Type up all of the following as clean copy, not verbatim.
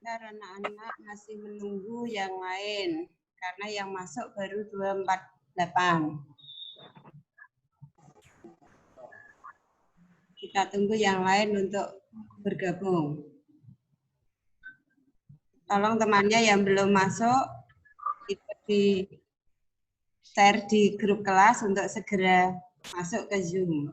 sebentar anak-anak masih menunggu yang lain karena yang masuk baru 248. Kita tunggu yang lain untuk bergabung. Tolong temannya yang belum masuk itu di share di grup kelas untuk segera masuk ke Zoom.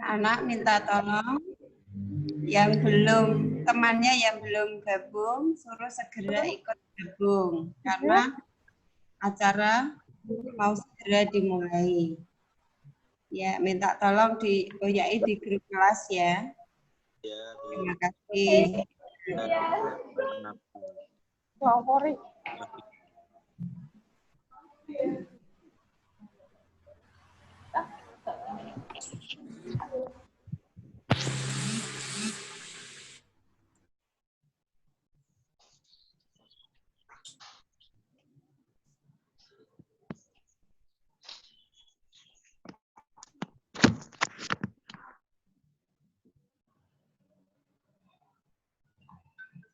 Anak minta tolong yang belum, temannya yang belum gabung suruh segera ikut gabung karena acara mau segera dimulai. Ya, minta tolong digoyai di grup kelas ya. Terima kasih.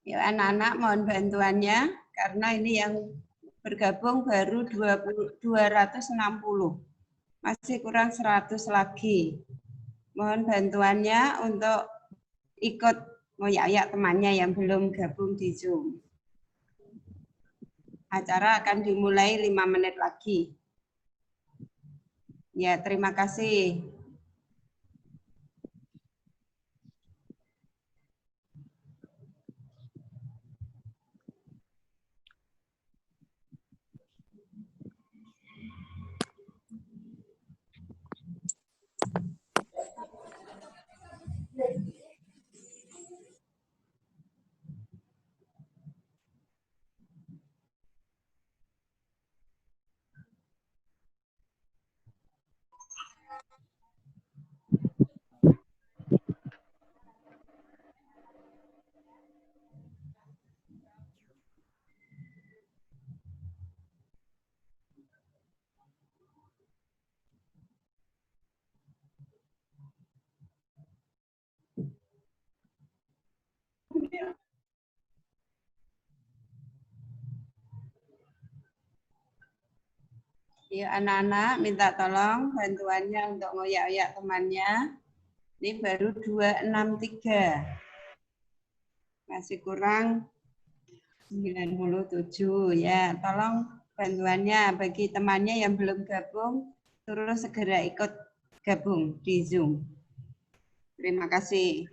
Ya, anak-anak mohon bantuannya karena ini yang bergabung baru 260. Masih kurang 100 lagi. Mohon bantuannya untuk ikut ngoyak-ngoyak temannya yang belum gabung di Zoom. Acara akan dimulai 5 menit lagi. Ya, terima kasih. Ya, anak-anak minta tolong bantuannya untuk ngoyak-oyak temannya. Ini baru 263. Masih kurang 97 ya. Tolong bantuannya bagi temannya yang belum gabung, suruh segera ikut gabung di Zoom. Terima kasih.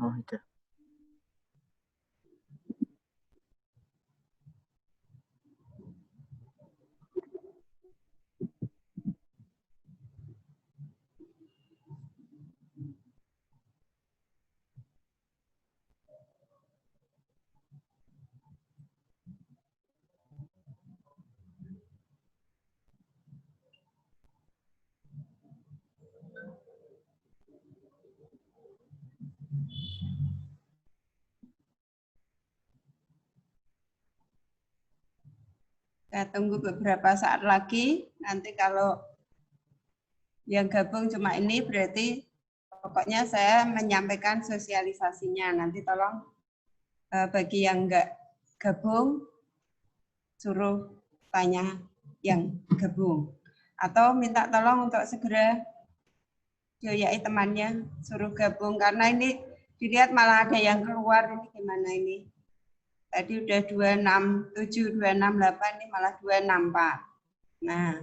Oh, itu. Saya tunggu beberapa saat lagi. Nanti kalau yang gabung cuma ini berarti pokoknya saya menyampaikan sosialisasinya. Nanti tolong bagi yang enggak gabung suruh tanya yang gabung. Atau minta tolong untuk segera dioyai temannya suruh gabung karena ini dilihat malah ada yang keluar, ini gimana ini? Tadi udah 267, 268, ini malah 264. Nah,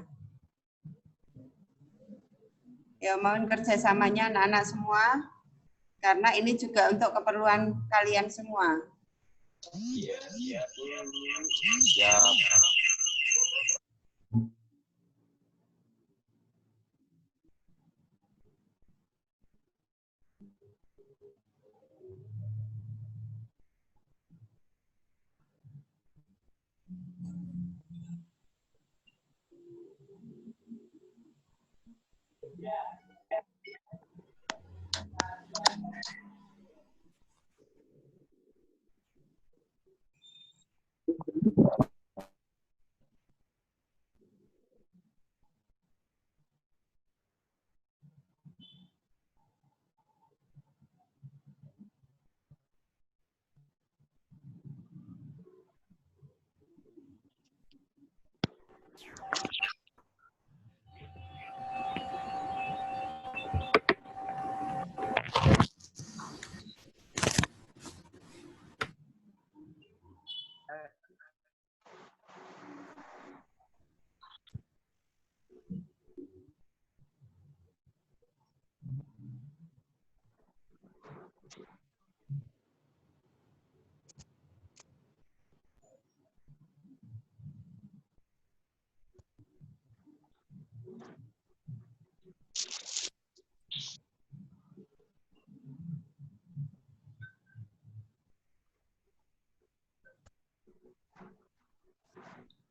ya mohon kerjasamanya anak-anak semua, karena ini juga untuk keperluan kalian semua. Iya. Siap.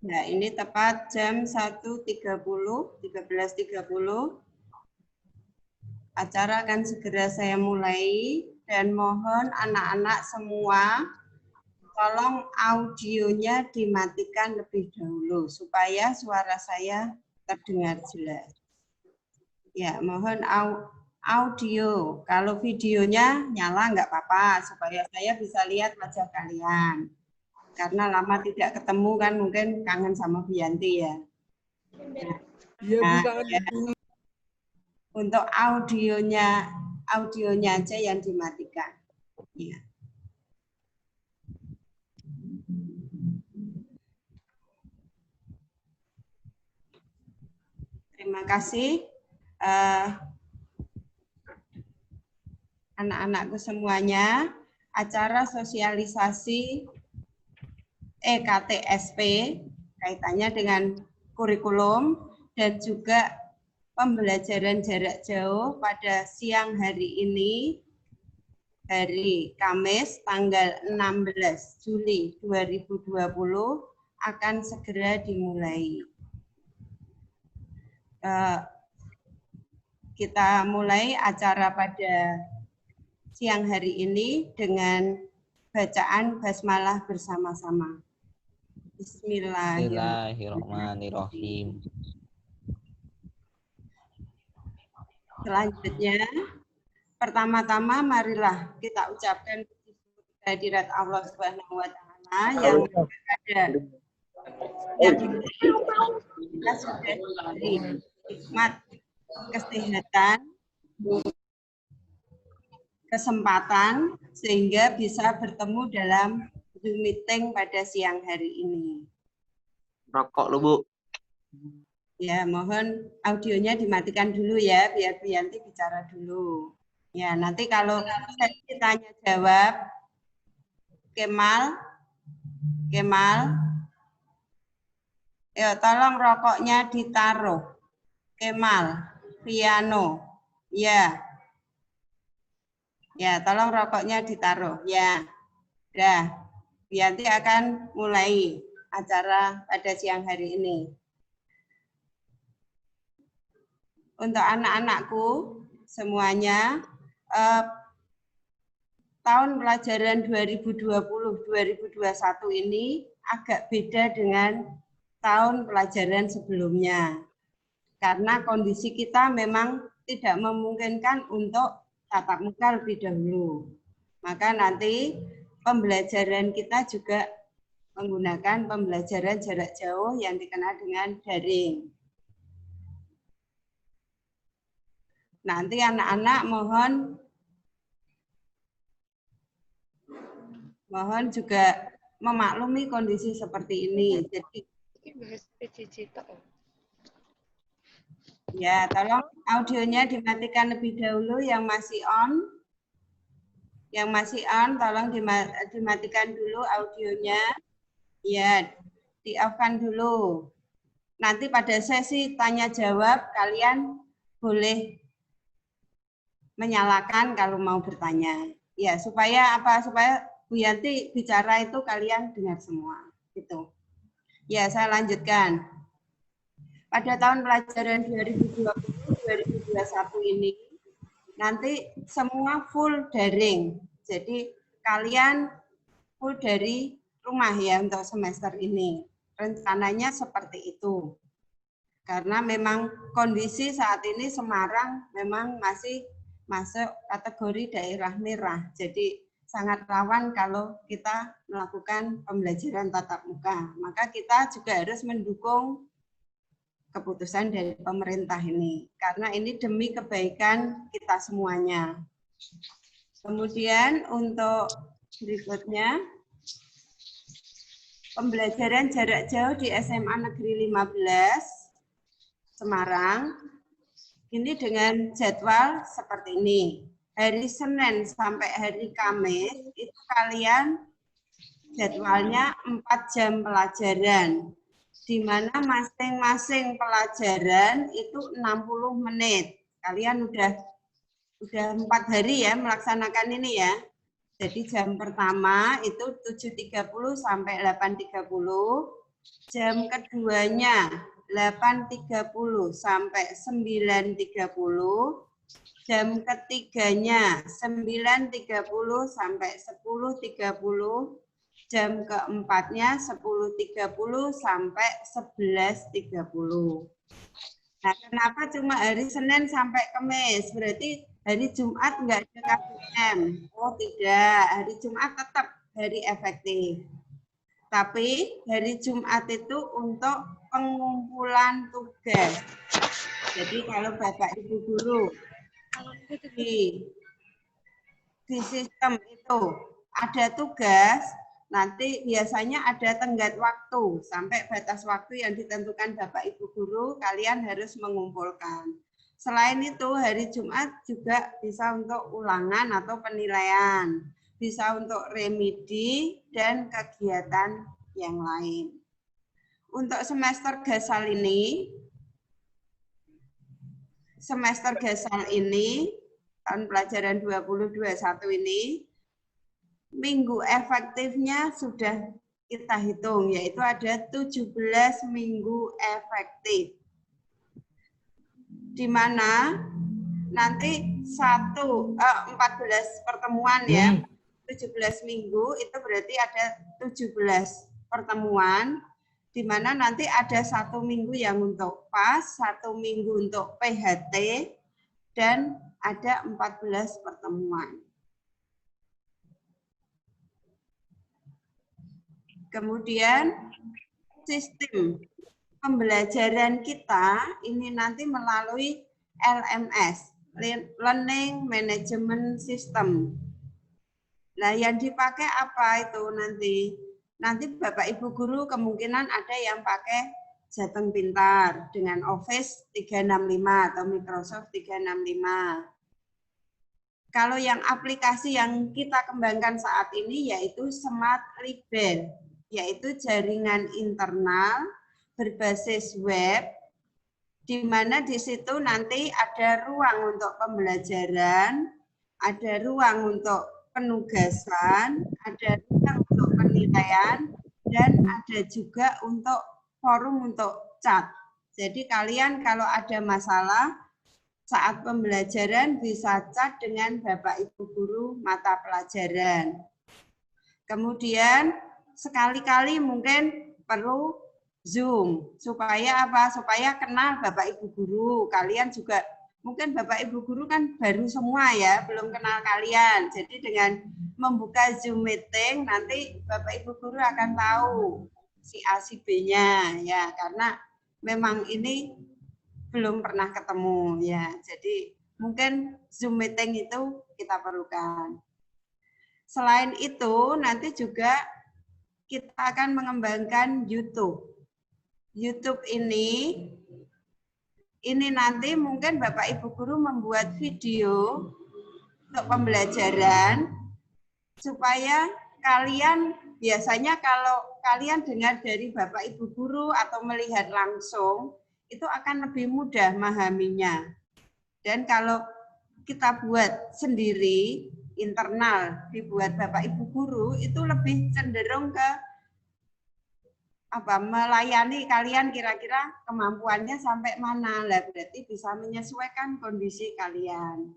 Nah, ini tepat jam 1.30, 13.30. Acara akan segera saya mulai dan mohon anak-anak semua tolong audionya dimatikan lebih dahulu supaya suara saya terdengar jelas. Ya, mohon audio. Kalau videonya nyala nggak apa-apa supaya saya bisa lihat wajah kalian. Karena lama tidak ketemu kan mungkin kangen sama Bianti ya. Iya, Bu, kangen. Ya. Untuk audionya aja yang dimatikan. Ya. Terima kasih anak-anakku semuanya. Acara sosialisasi EKTSP kaitannya dengan kurikulum dan juga pembelajaran jarak jauh pada siang hari ini hari Kamis tanggal 16 Juli 2020 akan segera dimulai. Kita mulai acara pada siang hari ini dengan bacaan basmalah bersama-sama. Bismillahirrahmanirrahim. Selanjutnya, pertama-tama marilah kita ucapkan kehadirat Allah Subhanahu wa taala yang ada yang kita sudah diberi nikmat kesehatan, kesempatan sehingga bisa bertemu dalam Zoom meeting pada siang hari ini. Rokok lu, Bu. Ya, mohon audionya dimatikan dulu ya, biar Bu Yanti bicara dulu. Ya, nanti kalau sesi tanya jawab, Kemal, ya tolong rokoknya ditaruh. Kemal, Piano, ya. Ya, tolong rokoknya ditaruh, ya. Dah, Bu Yanti akan mulai acara pada siang hari ini. Untuk anak-anakku semuanya, tahun pelajaran 2020-2021 ini agak beda dengan tahun pelajaran sebelumnya. Karena kondisi kita memang tidak memungkinkan untuk tatap muka lebih dahulu. Maka nanti pembelajaran kita juga menggunakan pembelajaran jarak jauh yang dikenal dengan daring. Nanti anak-anak mohon juga memaklumi kondisi seperti ini. Jadi ya, tolong audionya dimatikan lebih dahulu yang masih on. Yang masih on, tolong dimatikan dulu audionya. Ya, di-off-kan dulu. Nanti pada sesi tanya jawab kalian boleh menyalakan kalau mau bertanya. Ya, supaya apa? Supaya Bu Yanti bicara itu kalian dengar semua. Gitu. Ya, saya lanjutkan. Pada tahun pelajaran 2020-2021 ini nanti semua full daring. Jadi kalian full dari rumah ya untuk semester ini. Rencananya seperti itu. Karena memang kondisi saat ini Semarang memang masih masuk kategori daerah merah. Jadi sangat rawan kalau kita melakukan pembelajaran tatap muka. Maka kita juga harus mendukung keputusan dari pemerintah ini. Karena ini demi kebaikan kita semuanya. Kemudian untuk berikutnya, pembelajaran jarak jauh di SMA Negeri 15 Semarang. Ini dengan jadwal seperti ini. Hari Senin sampai hari Kamis itu kalian jadwalnya 4 jam pelajaran. Di mana masing-masing pelajaran itu 60 menit. Kalian udah 4 hari ya melaksanakan ini ya. Jadi jam pertama itu 7.30 sampai 8.30. Jam keduanya 8.30 sampai 9.30. Jam ketiganya 9.30 sampai 10.30. Jam keempatnya 10.30 sampai 11.30. Nah, kenapa cuma hari Senin sampai Kamis? Berarti hari Jumat enggak ada KBM. Oh, tidak. Hari Jumat tetap hari efektif. Tapi hari Jumat itu untuk pengumpulan tugas. Jadi kalau Bapak Ibu guru di sistem itu ada tugas, nanti biasanya ada tenggat waktu, sampai batas waktu yang ditentukan Bapak Ibu guru, kalian harus mengumpulkan. Selain itu, hari Jumat juga bisa untuk ulangan atau penilaian, bisa untuk remedi dan kegiatan yang lain. Untuk semester gasal ini tahun pelajaran 2021 ini, minggu efektifnya sudah kita hitung, yaitu ada 17 minggu efektif. Di mana nanti 14 pertemuan ya, 17 minggu itu berarti ada 17 pertemuan, di mana nanti ada 1 minggu yang untuk PAS, 1 minggu untuk PHT, dan ada 14 pertemuan. Kemudian sistem pembelajaran kita ini nanti melalui LMS, Learning Management System. Nah, yang dipakai apa itu nanti? Nanti Bapak Ibu Guru kemungkinan ada yang pakai Jateng Pintar dengan Office 365 atau Microsoft 365. Kalau yang aplikasi yang kita kembangkan saat ini yaitu Smart Libel, yaitu jaringan internal berbasis web, di mana di situ nanti ada ruang untuk pembelajaran, ada ruang untuk penugasan, ada ruang untuk penilaian, dan ada juga untuk forum untuk chat. Jadi kalian kalau ada masalah saat pembelajaran bisa chat dengan Bapak Ibu Guru mata pelajaran. Kemudian sekali-kali mungkin perlu Zoom. Supaya apa? Supaya kenal Bapak Ibu Guru. Kalian juga, mungkin Bapak Ibu Guru kan baru semua ya, belum kenal kalian. Jadi dengan membuka Zoom meeting, nanti Bapak Ibu Guru akan tahu si A, si B-nya. Ya, karena memang ini belum pernah ketemu ya. Jadi mungkin Zoom meeting itu kita perlukan. Selain itu nanti juga kita akan mengembangkan YouTube. YouTube ini nanti mungkin Bapak Ibu Guru membuat video untuk pembelajaran supaya kalian biasanya kalau kalian dengar dari Bapak Ibu Guru atau melihat langsung itu akan lebih mudah memahaminya. Dan kalau kita buat sendiri, internal, dibuat Bapak Ibu Guru, itu lebih cenderung ke melayani kalian kira-kira kemampuannya sampai mana. Lah, berarti bisa menyesuaikan kondisi kalian.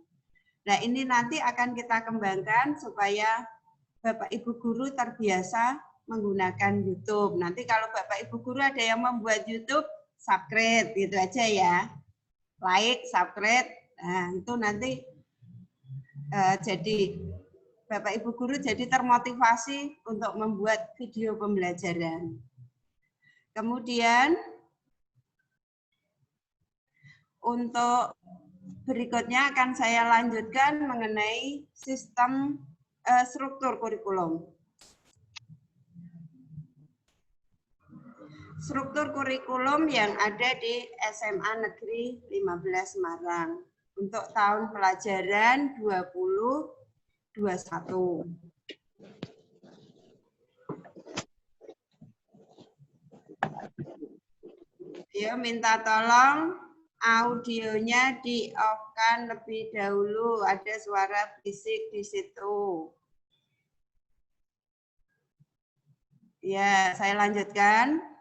Nah, ini nanti akan kita kembangkan supaya Bapak Ibu Guru terbiasa menggunakan YouTube. Nanti kalau Bapak Ibu Guru ada yang membuat YouTube, subscribe gitu aja ya, like, subscribe. Nah itu nanti jadi Bapak Ibu Guru jadi termotivasi untuk membuat video pembelajaran. Kemudian untuk berikutnya akan saya lanjutkan mengenai sistem struktur kurikulum. Struktur kurikulum yang ada di SMA Negeri 15 Semarang untuk tahun pelajaran 2021. Ya, minta tolong audionya di-off-kan lebih dahulu, ada suara bisik di situ. Ya, saya lanjutkan.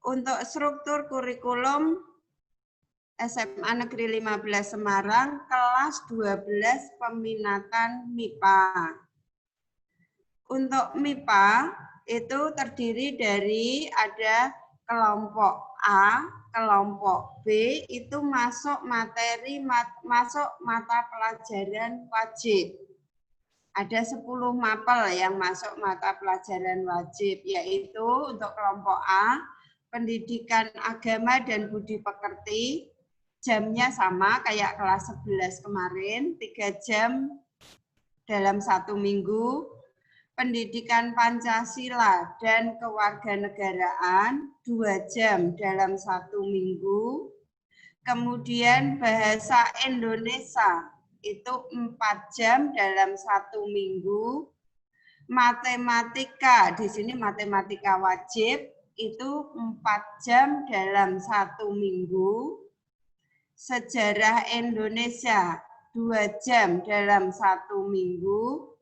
Untuk struktur kurikulum SMA Negeri 15 Semarang, kelas 12 peminatan MIPA. Untuk MIPA itu terdiri dari ada kelompok A, kelompok B itu masuk materi, masuk mata pelajaran wajib. Ada 10 mapel yang masuk mata pelajaran wajib, yaitu untuk kelompok A, pendidikan agama dan budi pekerti, jamnya sama kayak kelas 11 kemarin, 3 jam dalam 1 minggu. Pendidikan Pancasila dan kewarganegaraan 2 jam dalam 1 minggu. Kemudian bahasa Indonesia itu 4 jam dalam 1 minggu. Matematika, di sini matematika wajib itu 4 jam dalam 1 minggu. Sejarah Indonesia 2 jam dalam 1 minggu,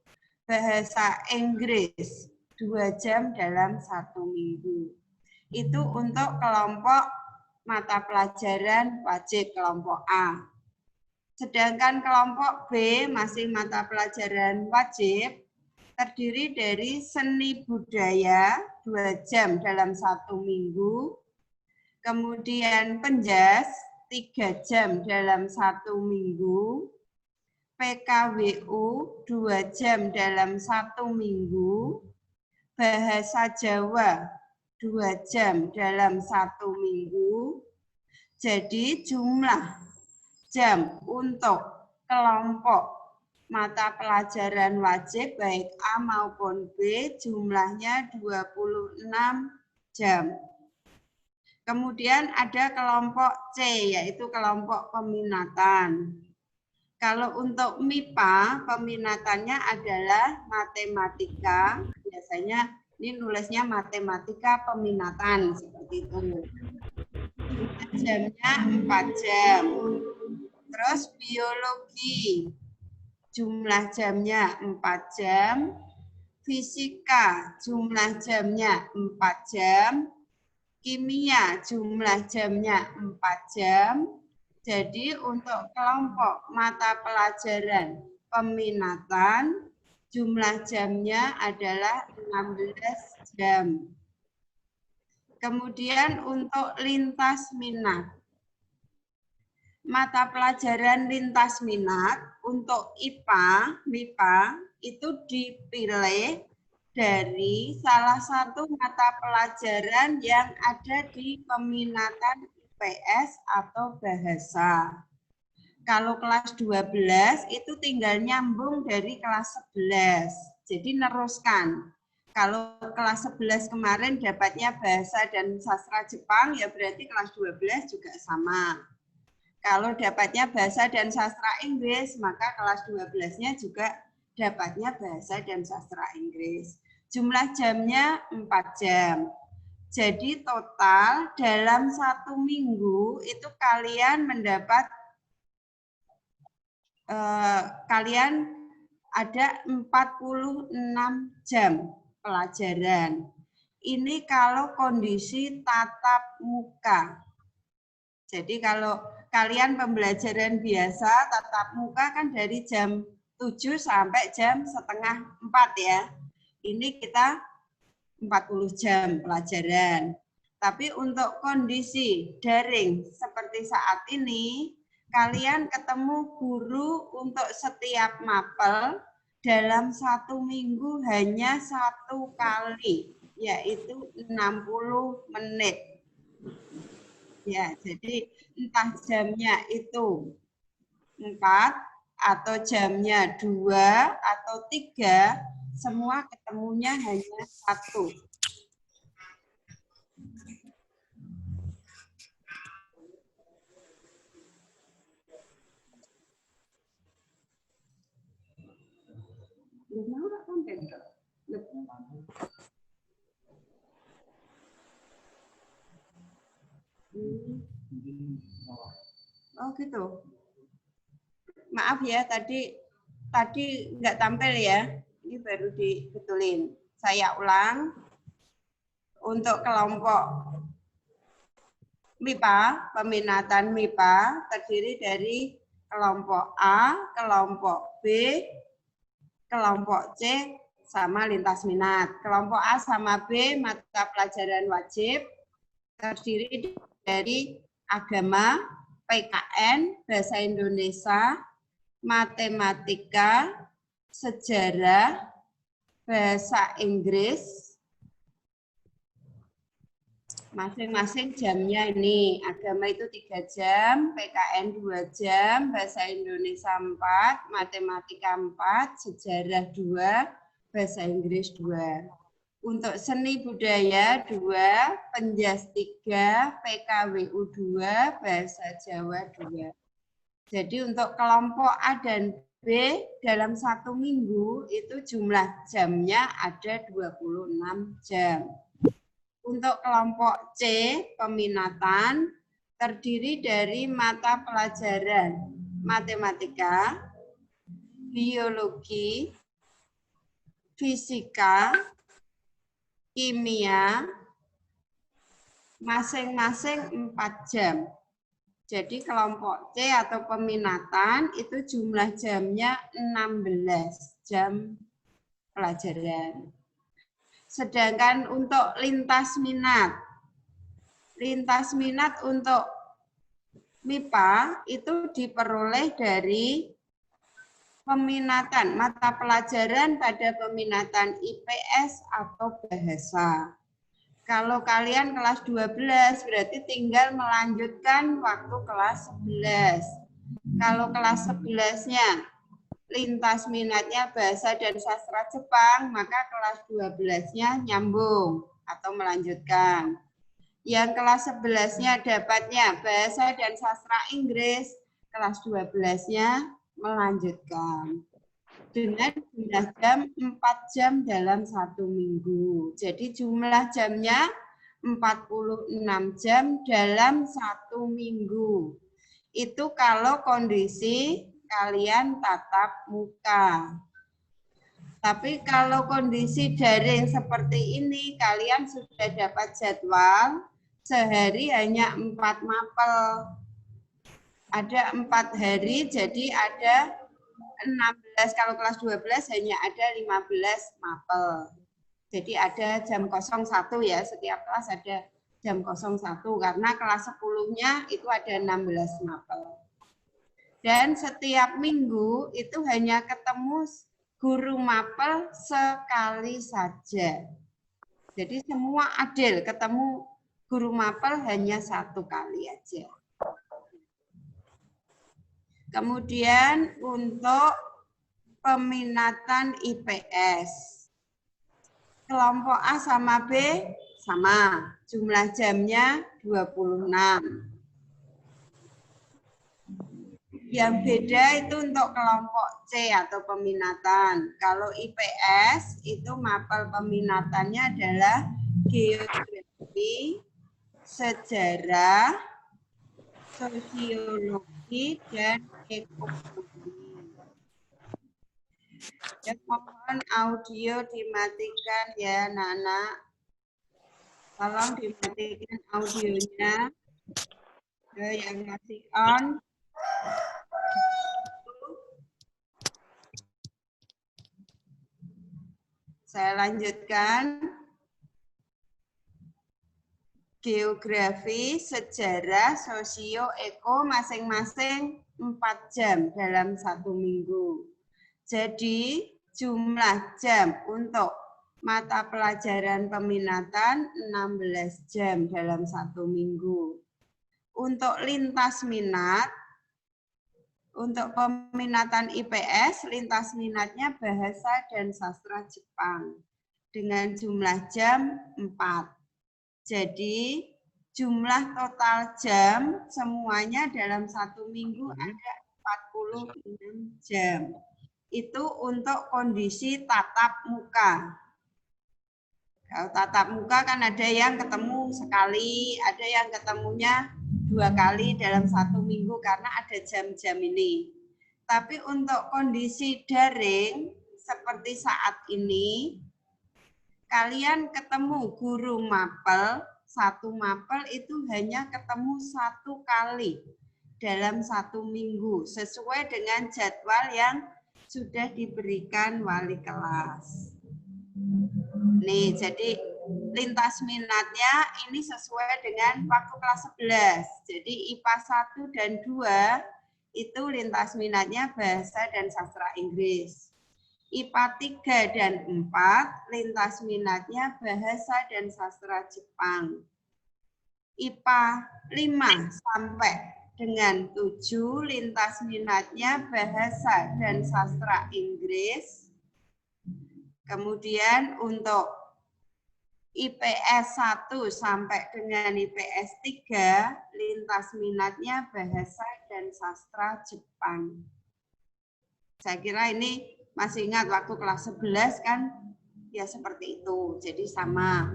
bahasa Inggris 2 jam dalam 1 minggu. Itu untuk kelompok mata pelajaran wajib kelompok A. Sedangkan kelompok B masih mata pelajaran wajib, terdiri dari seni budaya 2 jam dalam 1 minggu, kemudian penjas 3 jam dalam 1 minggu, PKWU 2 jam dalam 1 minggu, bahasa Jawa 2 jam dalam 1 minggu. Jadi jumlah jam untuk kelompok mata pelajaran wajib baik A maupun B jumlahnya 26 jam. Kemudian ada kelompok C, yaitu kelompok peminatan. Kalau untuk MIPA, peminatannya adalah matematika. Biasanya ini nulisnya matematika peminatan, seperti itu. Jamnya 4 jam. Terus biologi, jumlah jamnya 4 jam. Fisika, jumlah jamnya 4 jam. Kimia, jumlah jamnya 4 jam. Jadi untuk kelompok mata pelajaran peminatan, jumlah jamnya adalah 16 jam. Kemudian untuk lintas minat. Mata pelajaran lintas minat untuk IPA, MIPA, itu dipilih dari salah satu mata pelajaran yang ada di peminatan IPS atau bahasa. Kalau kelas 12 itu tinggal nyambung dari kelas 11. Jadi neruskan. Kalau kelas 11 kemarin dapatnya bahasa dan sastra Jepang, ya berarti kelas 12 juga sama. Kalau dapatnya bahasa dan sastra Inggris, maka kelas 12-nya juga dapatnya bahasa dan sastra Inggris. Jumlah jamnya 4 jam. Jadi total dalam 1 minggu itu kalian mendapat kalian ada 46 jam pelajaran. Ini kalau kondisi tatap muka. Jadi kalau kalian pembelajaran biasa tatap muka kan dari jam 7 sampai jam setengah 4 ya. Ini kita 40 jam pelajaran. Tapi untuk kondisi daring seperti saat ini, kalian ketemu guru untuk setiap mapel dalam 1 minggu hanya 1 kali, yaitu 60 menit. Ya, jadi entah jamnya itu 4 atau jamnya 2 atau 3, semua ketemunya hanya 1. Oh gitu. Maaf ya, tadi nggak tampil ya. Ini baru dibetulin. Saya ulang. Untuk kelompok MIPA, peminatan MIPA terdiri dari kelompok A, kelompok B, kelompok C, sama lintas minat. Kelompok A sama B, mata pelajaran wajib, terdiri dari agama, PKN, bahasa Indonesia, matematika, sejarah, bahasa Inggris. Masing-masing jamnya ini, agama itu 3 jam, PKN 2 jam, bahasa Indonesia 4, matematika 4, sejarah 2, bahasa Inggris 2. Untuk seni budaya 2, penjas 3, PKWU 2, bahasa Jawa 2. Jadi untuk kelompok A dan B dalam 1 minggu itu jumlah jamnya ada 26 jam. Untuk kelompok C, peminatan, terdiri dari mata pelajaran matematika, biologi, fisika, kimia, masing-masing 4 jam. Jadi kelompok C atau peminatan itu jumlah jamnya 16 jam pelajaran. Sedangkan untuk lintas minat untuk MIPA itu diperoleh dari peminatan mata pelajaran pada peminatan IPS atau bahasa. Kalau kalian kelas 12 berarti tinggal melanjutkan waktu kelas 11. Kalau kelas 11-nya lintas minatnya bahasa dan sastra Jepang, maka kelas 12-nya nyambung atau melanjutkan. Yang kelas 11-nya dapatnya bahasa dan sastra Inggris, kelas 12-nya melanjutkan. Dengan jumlah jam 4 jam dalam 1 minggu. Jadi jumlah jamnya 46 jam dalam 1 minggu. Itu kalau kondisi kalian tatap muka. Tapi kalau kondisi daring seperti ini, kalian sudah dapat jadwal sehari hanya 4 mapel. Ada 4 hari, jadi ada 16, kalau kelas 12 hanya ada 15 mapel. Jadi ada jam 01 ya, setiap kelas ada jam 01 karena kelas 10-nya itu ada 16 mapel. Dan setiap minggu itu hanya ketemu guru mapel sekali saja. Jadi semua adil, ketemu guru mapel hanya 1 kali aja. Kemudian untuk peminatan IPS. Kelompok A sama B sama, jumlah jamnya 26. Yang beda itu untuk kelompok C atau peminatan. Kalau IPS itu mapel peminatannya adalah geografi, sejarah, sosiologi, dan ekonomi. Ya, mohon audio dimatikan ya, Nana. Tolong dimatikan audionya. Yang masih on. Saya lanjutkan. Geografi, sejarah, sosio, eko masing-masing 4 jam dalam 1 minggu. Jadi jumlah jam untuk mata pelajaran peminatan 16 jam dalam 1 minggu. Untuk lintas minat, untuk peminatan IPS, lintas minatnya bahasa dan sastra Jepang dengan jumlah jam 4. Jadi jumlah total jam semuanya dalam 1 minggu ada 46 jam. Itu untuk kondisi tatap muka. Kalau tatap muka kan ada yang ketemu sekali, ada yang ketemunya 2 kali dalam 1 minggu karena ada jam-jam ini. Tapi untuk kondisi daring seperti saat ini, kalian ketemu guru mapel, 1 mapel itu hanya ketemu 1 kali dalam 1 minggu, sesuai dengan jadwal yang sudah diberikan wali kelas. Nih, jadi lintas minatnya ini sesuai dengan waktu kelas 11. Jadi IPA 1 dan 2 itu lintas minatnya bahasa dan sastra Inggris. IPA 3 dan 4 lintas minatnya bahasa dan sastra Jepang. IPA 5 sampai dengan 7 lintas minatnya bahasa dan sastra Inggris. Kemudian untuk IPS 1 sampai dengan IPS 3 lintas minatnya bahasa dan sastra Jepang. Saya kira ini masih ingat waktu kelas 11 kan ya seperti itu, jadi sama.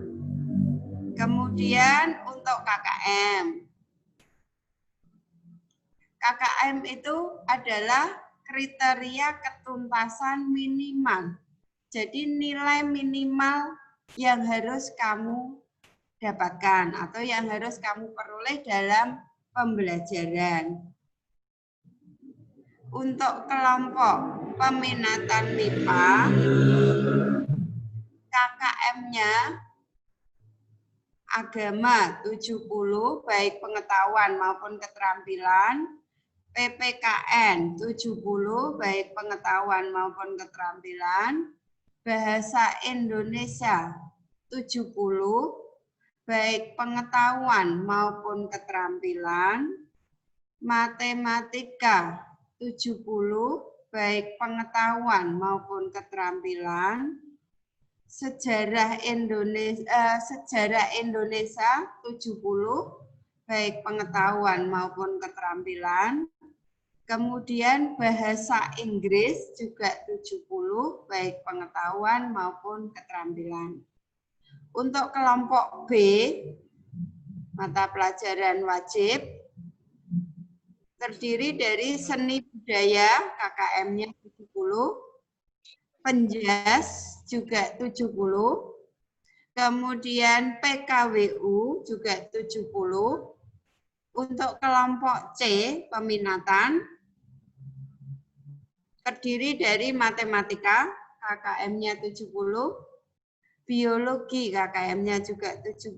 Kemudian untuk KKM. KKM itu adalah kriteria ketuntasan minimal. Jadi nilai minimal yang harus kamu dapatkan atau yang harus kamu peroleh dalam pembelajaran. Untuk kelompok peminatan MIPA, KKM-nya agama 70 baik pengetahuan maupun keterampilan, PPKN 70 baik pengetahuan maupun keterampilan, bahasa Indonesia 70 baik pengetahuan maupun keterampilan, matematika 70 baik pengetahuan maupun keterampilan, sejarah Indonesia 70 baik pengetahuan maupun keterampilan. Kemudian bahasa Inggris juga 70 baik pengetahuan maupun keterampilan. Untuk kelompok B, mata pelajaran wajib terdiri dari seni budaya, KKM-nya 70, penjas juga 70, kemudian PKWU juga 70. Untuk kelompok C, peminatan, terdiri dari matematika, KKM-nya 70, biologi KKM-nya juga 70,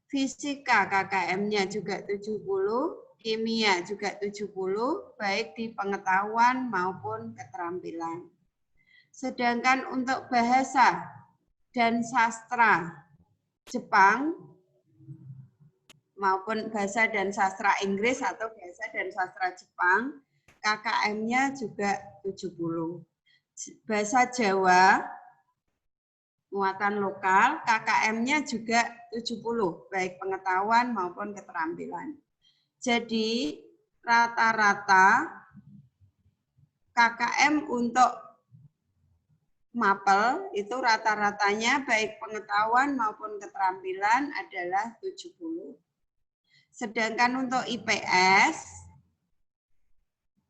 fisika KKM-nya juga 70, kimia juga 70, baik di pengetahuan maupun keterampilan. Sedangkan untuk bahasa dan sastra Jepang maupun bahasa dan sastra Inggris atau bahasa dan sastra Jepang, KKM-nya juga 70. Bahasa Jawa, muatan lokal, KKM-nya juga 70, baik pengetahuan maupun keterampilan. Jadi, rata-rata KKM untuk MAPEL itu rata-ratanya baik pengetahuan maupun keterampilan adalah 70. Sedangkan untuk IPS,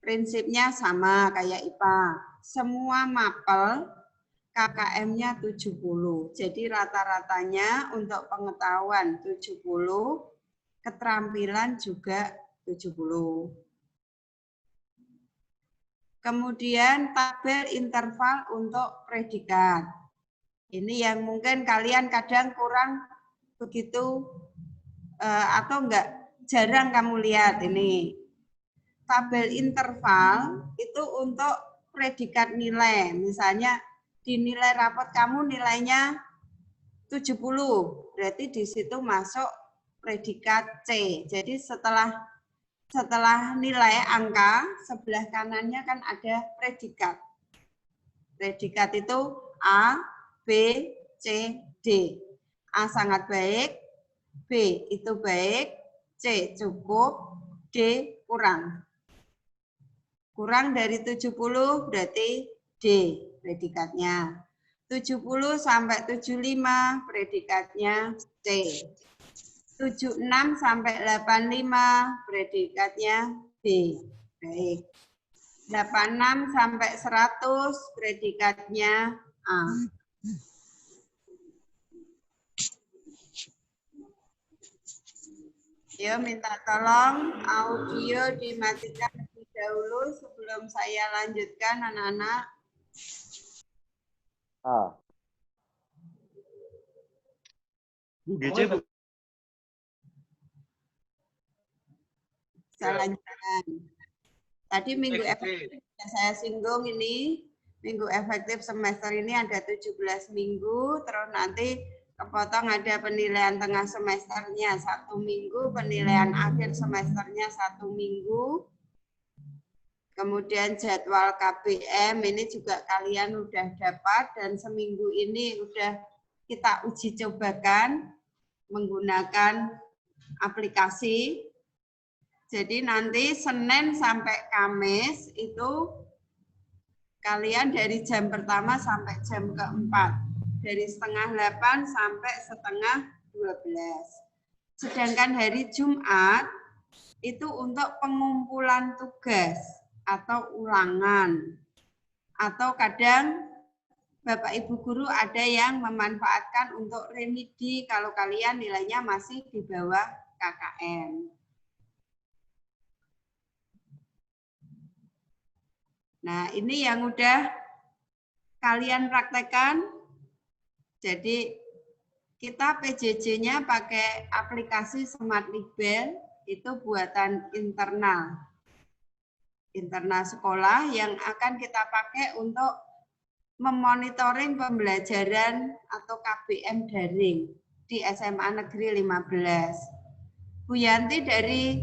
prinsipnya sama kayak IPA. Semua MAPEL KKM-nya 70. Jadi rata-ratanya untuk pengetahuan 70, keterampilan juga 70. Kemudian tabel interval untuk predikat. Ini yang mungkin kalian kadang kurang begitu atau enggak jarang kamu lihat ini. Tabel interval itu untuk predikat nilai. Misalnya di nilai rapot kamu nilainya 70, berarti di situ masuk predikat C. Jadi setelah nilai angka, sebelah kanannya kan ada predikat. Predikat itu A, B, C, D. A sangat baik, B itu baik, C cukup, D kurang. Kurang dari 70 berarti D predikatnya. 70 sampai 75 predikatnya C. 76 sampai 85 predikatnya B. Baik. 86 sampai 100 predikatnya A. Yo, minta tolong audio dimatikan terlebih dahulu sebelum saya lanjutkan, anak-anak. Bu GC, Bu. Saya lanjutkan. Tadi minggu efektif saya singgung ini, minggu efektif semester ini ada 17 minggu, terus nanti kepotong ada penilaian tengah semesternya 1 minggu, penilaian akhir semesternya 1 minggu. Kemudian jadwal KBM ini juga kalian udah dapat dan seminggu ini udah kita uji cobakan menggunakan aplikasi. Jadi nanti Senin sampai Kamis itu kalian dari jam pertama sampai jam keempat. Dari setengah 8 sampai setengah 12. Sedangkan hari Jumat itu untuk pengumpulan tugas atau ulangan. Atau kadang Bapak Ibu guru ada yang memanfaatkan untuk remedi kalau kalian nilainya masih di bawah KKM. Nah, ini yang udah kalian praktekkan. Jadi kita PJJ-nya pakai aplikasi Smart Libel, itu buatan internal sekolah yang akan kita pakai untuk memonitoring pembelajaran atau KBM daring di SMA Negeri 15. Bu Yanti dari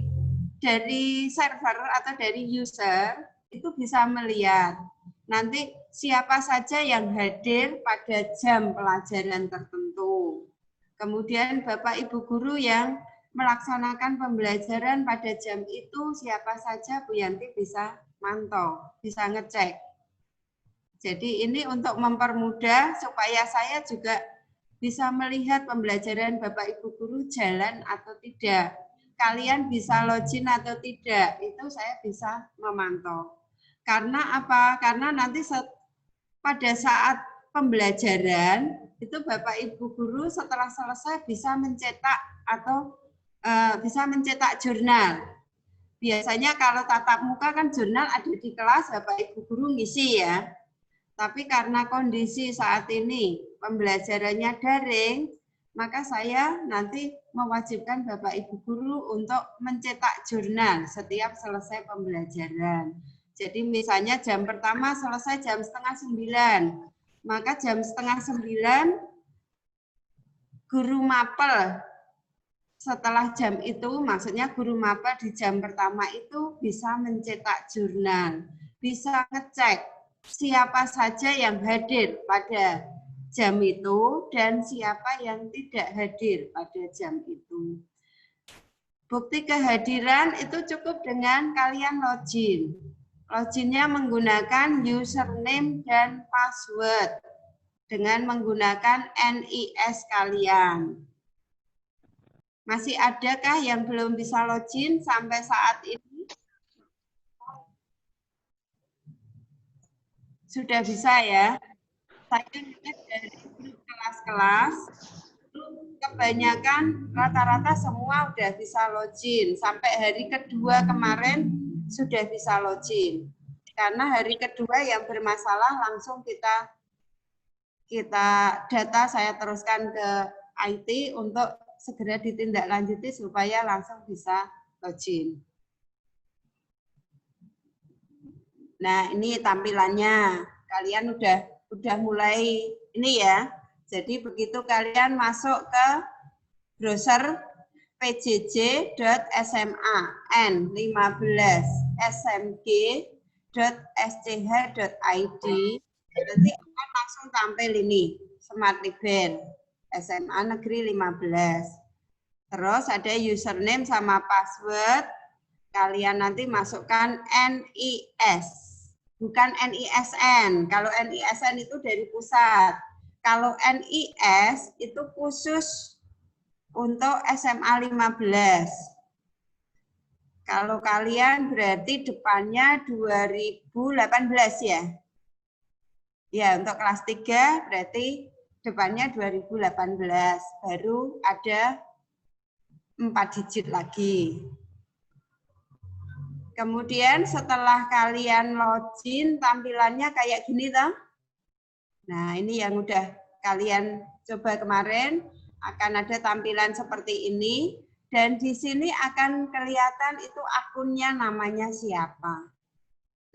server atau dari user itu bisa melihat nanti siapa saja yang hadir pada jam pelajaran tertentu. Kemudian Bapak Ibu guru yang melaksanakan pembelajaran pada jam itu siapa saja Bu Yanti bisa mantau, bisa ngecek. Jadi ini untuk mempermudah supaya saya juga bisa melihat pembelajaran Bapak Ibu guru jalan atau tidak. Kalian bisa login atau tidak, itu saya bisa memantau. Karena apa? Karena nanti pada saat pembelajaran itu Bapak Ibu guru setelah selesai bisa mencetak atau bisa mencetak jurnal. Biasanya kalau tatap muka kan jurnal ada di kelas, Bapak Ibu guru ngisi ya. Tapi karena kondisi saat ini pembelajarannya daring, maka saya nanti mewajibkan Bapak Ibu guru untuk mencetak jurnal setiap selesai pembelajaran. Jadi misalnya jam pertama selesai jam 8:30, maka jam 8:30 guru mapel setelah jam itu, maksudnya guru mapel di jam pertama itu bisa mencetak jurnal, bisa ngecek siapa saja yang hadir pada jam itu dan siapa yang tidak hadir pada jam itu. Bukti kehadiran itu cukup dengan kalian login. Loginnya menggunakan username dan password dengan menggunakan NIS kalian. Masih adakah yang belum bisa login sampai saat ini? Sudah bisa ya? Saya lihat dari grup kelas-kelas, kebanyakan rata-rata semua udah bisa login. Sampai hari kedua kemarin sudah bisa login. Karena hari kedua yang bermasalah langsung kita data saya teruskan ke IT untuk segera ditindaklanjuti supaya langsung bisa login. Nah, ini tampilannya. Kalian udah mulai ini ya. Jadi begitu kalian masuk ke browser pjj.sma n15smg.sch.id, nanti akan langsung tampil ini Smart Libel SMA Negeri 15. Terus ada username sama password. Kalian nanti masukkan NIS, bukan NISN. Kalau NISN itu dari pusat. Kalau NIS itu khusus untuk SMA 15. Kalau kalian berarti depannya 2018 ya. Ya, untuk kelas 3 berarti depannya 2018. Baru ada 4 digit lagi. Kemudian setelah kalian login, tampilannya kayak gini toh. Nah, ini yang udah kalian coba kemarin, akan ada tampilan seperti ini. Dan di sini akan kelihatan itu akunnya namanya siapa.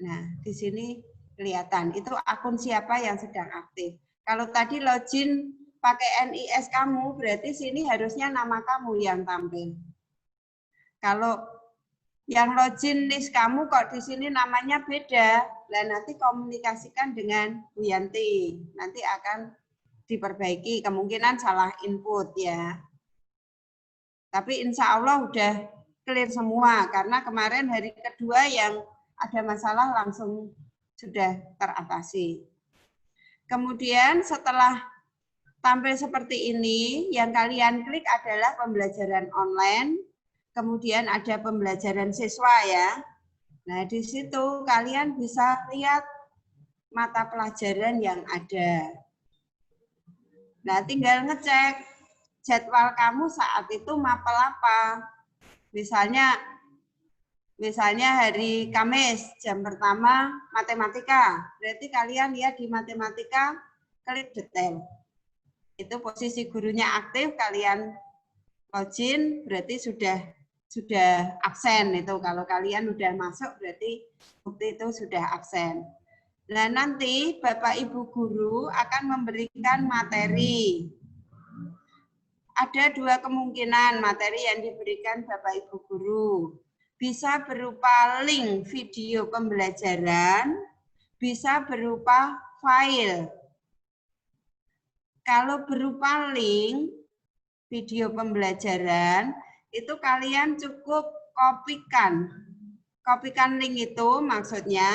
Nah, di sini kelihatan itu akun siapa yang sedang aktif. Kalau tadi login pakai NIS kamu, berarti sini harusnya nama kamu yang tampil. Kalau yang login NIS kamu kok di sini namanya beda, lah nanti komunikasikan dengan Bu Yanti. Nanti akan diperbaiki, kemungkinan salah input ya. Tapi insya Allah udah clear semua, karena kemarin hari kedua yang ada masalah langsung sudah teratasi. Kemudian setelah tampil seperti ini, yang kalian klik adalah pembelajaran online. kemudian ada pembelajaran siswa ya. Nah, di situ kalian bisa lihat mata pelajaran yang ada. Nah, tinggal ngecek jadwal kamu saat itu mapel apa. Misalnya hari Kamis, jam pertama matematika. Berarti kalian lihat di matematika, klik detail. Itu posisi gurunya aktif, kalian login, berarti sudah absen itu. Kalau kalian udah masuk, berarti bukti itu sudah absen. Nah, nanti Bapak Ibu Guru akan memberikan materi. Ada dua kemungkinan materi yang diberikan Bapak Ibu Guru. Bisa berupa link video pembelajaran, bisa berupa file. Kalau berupa link video pembelajaran, itu kalian cukup kopikan. Kopikan link itu maksudnya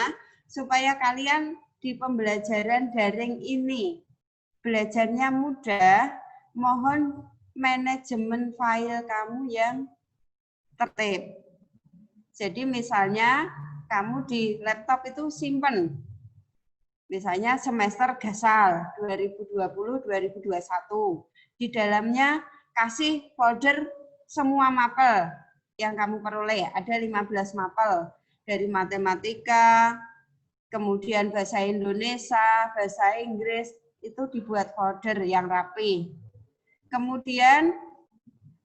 supaya kalian di pembelajaran daring ini belajarnya mudah, mohon manajemen file kamu yang tertib. Jadi misalnya kamu di laptop itu simpen, misalnya semester Gasal 2020-2021. Di dalamnya kasih folder semua mapel yang kamu peroleh. Ada 15 mapel dari matematika, kemudian bahasa Indonesia, bahasa Inggris, itu dibuat folder yang rapi. Kemudian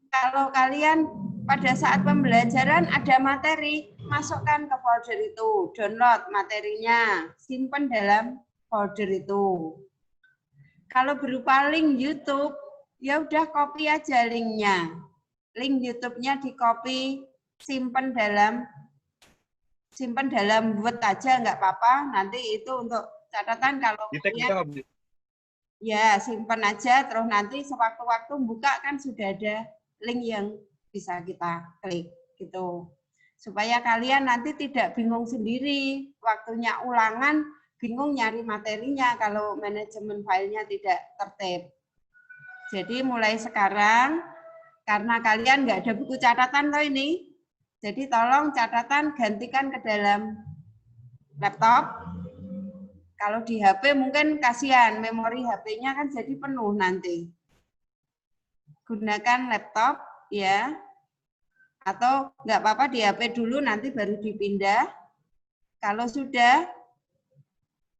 kalau kalian pada saat pembelajaran ada materi, masukkan ke folder itu, download materinya, simpan dalam folder itu. Kalau berupa link YouTube, ya udah copy aja linknya. Link YouTube-nya di copy, simpan dalam Word aja nggak apa-apa. Nanti itu untuk catatan kalau kalian ya simpan aja, terus nanti sewaktu-waktu buka kan sudah ada link yang bisa kita klik gitu. Supaya kalian nanti tidak bingung sendiri, waktunya ulangan bingung nyari materinya kalau manajemen filenya tidak tertib. Jadi mulai sekarang, karena kalian nggak ada buku catatan loh ini, jadi tolong catatan gantikan ke dalam laptop. Kalau di HP mungkin kasihan, memori HP-nya kan jadi penuh nanti. Gunakan laptop ya, atau nggak apa-apa di HP dulu nanti baru dipindah. Kalau sudah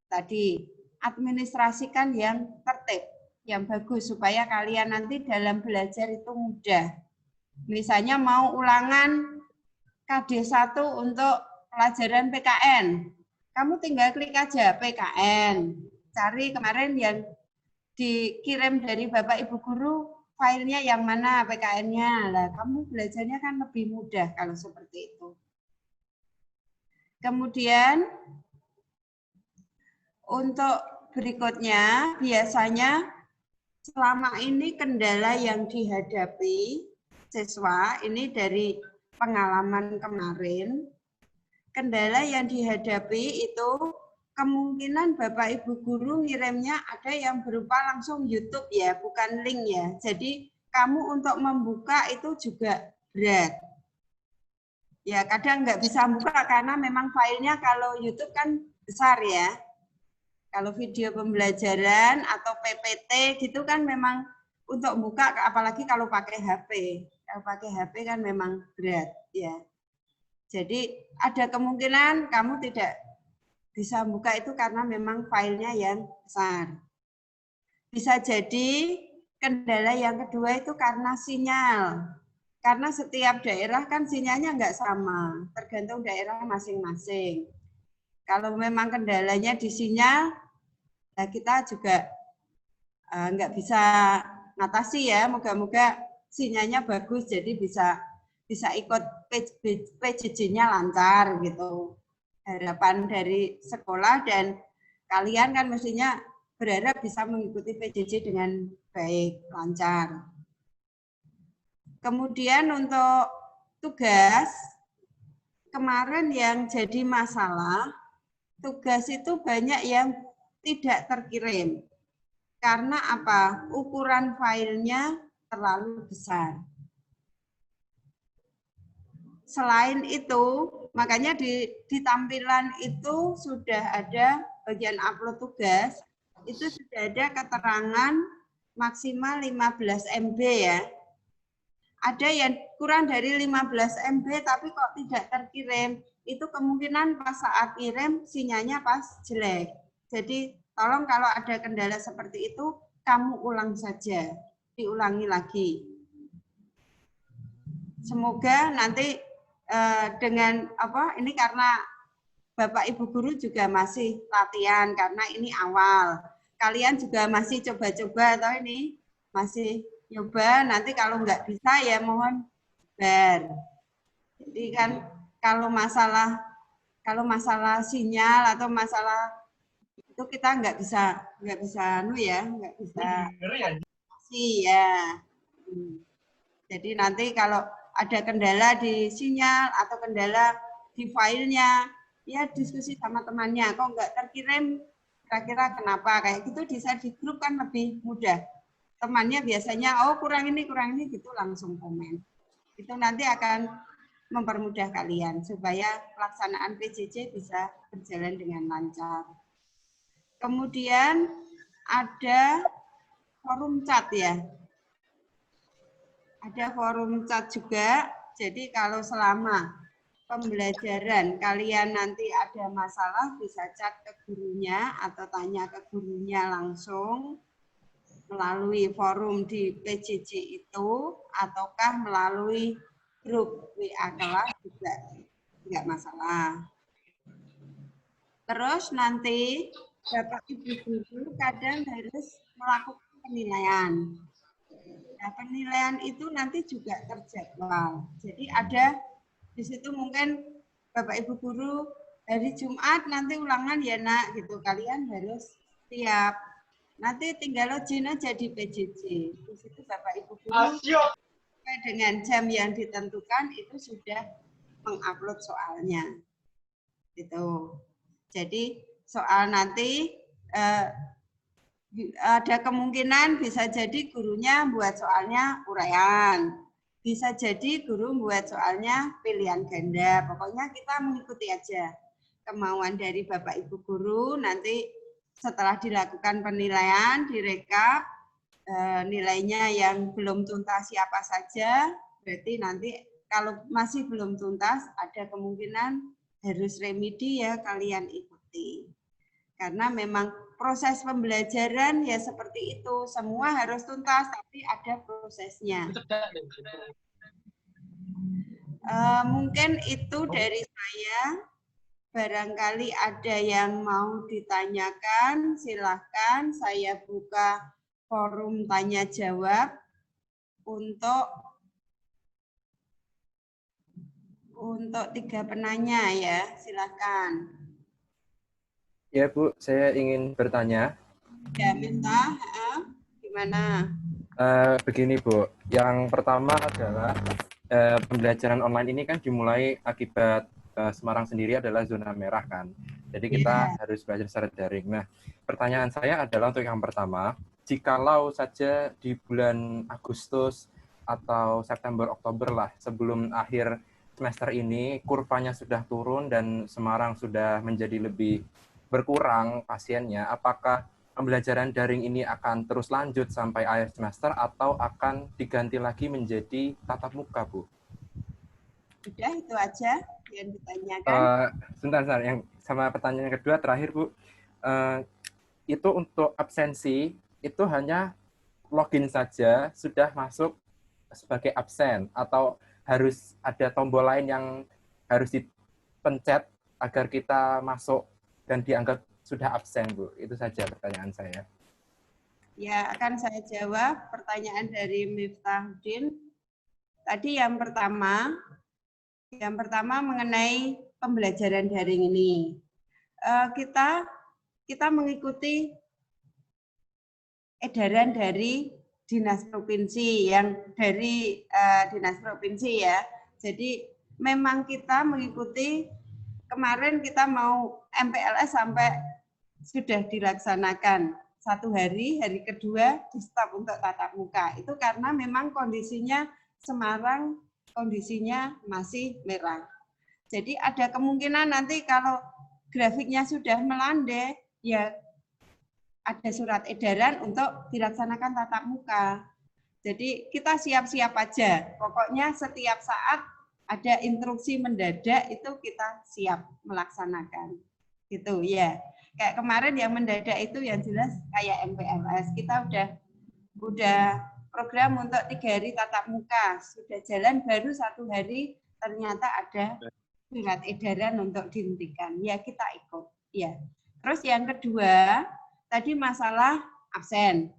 tadi administrasikan yang tertib, yang bagus supaya kalian nanti dalam belajar itu mudah. Misalnya mau ulangan KD1 untuk pelajaran PKN, kamu tinggal klik aja PKN, cari kemarin yang dikirim dari Bapak Ibu Guru, filenya yang mana PKN-nya. Lah, kamu belajarnya kan lebih mudah kalau seperti itu. Kemudian untuk berikutnya, biasanya selama ini kendala yang dihadapi siswa, ini dari pengalaman kemarin, kendala yang dihadapi itu kemungkinan Bapak Ibu Guru ngirimnya ada yang berupa langsung YouTube ya, bukan link ya. Jadi kamu untuk membuka itu juga berat. Ya kadang nggak bisa buka karena memang filenya kalau YouTube kan besar ya. Kalau video pembelajaran atau PPT gitu kan memang untuk buka, apalagi kalau pakai HP. Kalau pakai HP kan memang berat ya. Jadi ada kemungkinan kamu tidak bisa buka itu karena memang filenya yang besar. Bisa jadi kendala yang kedua itu karena sinyal. Karena setiap daerah kan sinyalnya nggak sama, tergantung daerah masing-masing. Kalau memang kendalanya di sinyal, nah kita juga nggak bisa ngatasi ya. Moga-moga sinyalnya bagus, jadi bisa ikut PJJ-nya lancar gitu. Harapan dari sekolah dan kalian kan mestinya berharap bisa mengikuti PJJ dengan baik, lancar. Kemudian untuk tugas, kemarin yang jadi masalah, tugas itu banyak yang tidak terkirim. Karena apa? Ukuran filenya terlalu besar. selain itu, makanya di tampilan itu sudah ada bagian upload tugas, itu sudah ada keterangan maksimal 15 MB ya. Ada yang kurang dari 15 MB tapi kok tidak terkirim, itu kemungkinan pas saat kirim sinyalnya pas jelek. Jadi tolong kalau ada kendala seperti itu, kamu ulang saja, diulangi lagi. Semoga nanti dengan ini karena Bapak Ibu guru juga masih latihan karena ini awal. Kalian juga masih coba-coba atau ini masih nyoba, nanti kalau nggak bisa ya mohon bar. Jadi kan kalau masalah sinyal atau masalah itu kita nggak bisa nggak bisa sih ya. Jadi nanti kalau ada kendala di sinyal atau kendala di filenya, ya diskusi sama temannya, kok nggak terkirim, kira-kira kenapa, kayak gitu bisa di grup kan lebih mudah. Temannya biasanya, oh kurang ini gitu langsung komen. Itu nanti akan mempermudah kalian supaya pelaksanaan PJJ bisa berjalan dengan lancar. Kemudian ada forum chat ya. Ada forum chat juga, jadi kalau selama pembelajaran kalian nanti ada masalah bisa chat ke gurunya atau tanya ke gurunya langsung melalui forum di PJJ itu ataukah melalui grup WA kelas juga enggak masalah. Terus nanti Bapak Ibu guru kadang harus melakukan penilaian. Nah, penilaian itu nanti juga terjadwal. Jadi ada di situ mungkin Bapak Ibu guru hari Jumat nanti ulangan ya nak gitu. Kalian harus siap. Nanti tinggal login aja di PJJ. Di situ Bapak Ibu guru dengan jam yang ditentukan itu sudah mengupload soalnya. Gitu. Jadi soal nanti ada kemungkinan bisa jadi gurunya buat soalnya uraian. Bisa jadi guru buat soalnya pilihan ganda. Pokoknya kita mengikuti aja kemauan dari Bapak Ibu guru. Nanti setelah dilakukan penilaian, direkap nilainya yang belum tuntas siapa saja. Berarti nanti kalau masih belum tuntas, ada kemungkinan harus remedi ya kalian ikuti. Karena memang proses pembelajaran ya seperti itu, semua harus tuntas, tapi ada prosesnya. Mungkin itu dari saya. Barangkali ada yang mau ditanyakan, silahkan. Saya buka forum tanya jawab untuk 3 penanya ya, silahkan. Ya Bu, saya ingin bertanya. Ya, minta, gimana? Begini Bu, yang pertama adalah pembelajaran online ini kan dimulai akibat Semarang sendiri adalah zona merah kan. Jadi kita harus belajar secara daring. Nah, pertanyaan saya adalah untuk yang pertama, jikalau saja di bulan Agustus atau September, Oktober lah, sebelum akhir semester ini, kurvanya sudah turun dan Semarang sudah menjadi lebih berkurang pasiennya, apakah pembelajaran daring ini akan terus lanjut sampai akhir semester atau akan diganti lagi menjadi tatap muka, Bu? Sudah, itu aja yang ditanyakan. Sebentar, yang sama pertanyaan kedua terakhir, Bu. Itu untuk absensi, itu hanya login saja sudah masuk sebagai absen, atau harus ada tombol lain yang harus dipencet agar kita masuk dan dianggap sudah absen, Bu? Itu saja pertanyaan saya. Ya, akan saya jawab pertanyaan dari Miftahuddin. Tadi yang pertama mengenai pembelajaran daring ini. Kita mengikuti edaran dari dinas provinsi ya. Jadi memang kita mengikuti, kemarin kita mau MPLS sampai sudah dilaksanakan 1 hari, hari kedua di stop untuk tatap muka. Itu karena memang kondisinya Semarang kondisinya masih merah. Jadi ada kemungkinan nanti kalau grafiknya sudah melandai, ya ada surat edaran untuk dilaksanakan tatap muka. Jadi kita siap-siap aja. Pokoknya setiap saat ada instruksi mendadak itu kita siap melaksanakan. Gitu ya. Kayak kemarin yang mendadak itu yang jelas kayak MPLS. Kita udah program untuk 3 hari tatap muka. Sudah jalan baru 1 hari ternyata ada surat edaran untuk dihentikan. Ya kita ikut. Ya. Terus yang kedua, tadi masalah absen.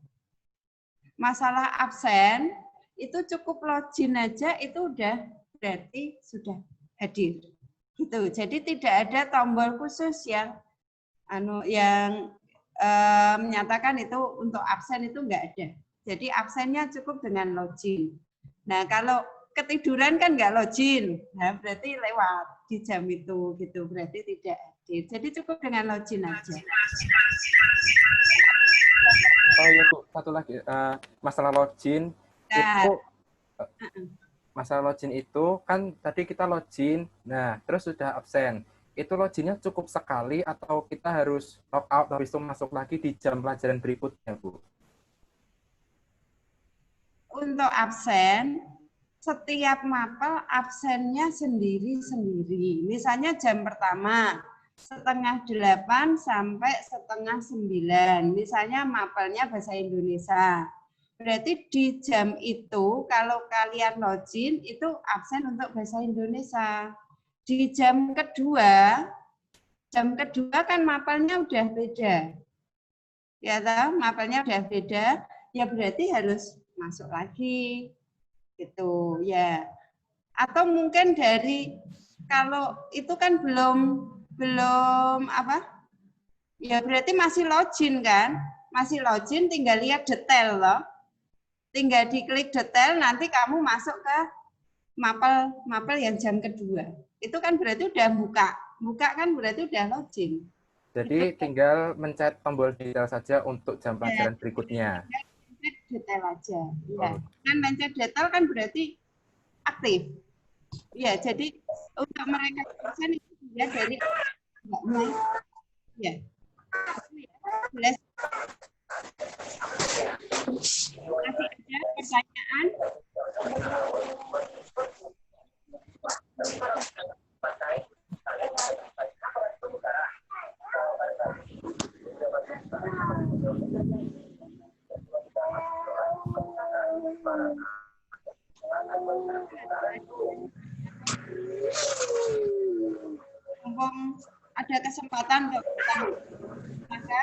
Masalah absen itu cukup login aja itu udah berarti sudah hadir. Gitu. Jadi tidak ada tombol khusus yang menyatakan itu untuk absen itu enggak ada. Jadi absennya cukup dengan login. Nah, kalau ketiduran kan enggak login. Nah, berarti lewat di jam itu gitu. Berarti tidak hadir. Jadi cukup dengan login aja. Oh iya Bu, satu lagi masalah login itu masalah login itu kan tadi kita login, nah terus sudah absen. Itu loginnya cukup sekali atau kita harus log out habis itu masuk lagi di jam pelajaran berikutnya, Bu? Untuk absen, setiap mapel absennya sendiri-sendiri. Misalnya jam pertama 7:30 sampai 8:30. Misalnya mapelnya bahasa Indonesia. Berarti di jam itu kalau kalian login itu absen untuk bahasa Indonesia. Di jam kedua kan mapelnya udah beda. Ya toh, mapelnya udah beda, ya berarti harus masuk lagi. Gitu ya. Atau mungkin dari kalau itu kan belum apa? Ya berarti masih login kan? Masih login tinggal lihat detail loh. Tinggal diklik detail nanti kamu masuk ke mapel yang jam kedua. Itu kan berarti udah buka. Buka kan berarti udah login. Jadi tinggal mencet tombol detail saja untuk jam pelajaran berikutnya. Detail aja. Ya. Kan mencet detail kan berarti aktif. Ya, jadi untuk mereka absen itu ya dari ya. Jelas. Masih ada pertanyaan? Mumpung ada kesempatan untuk bertanya.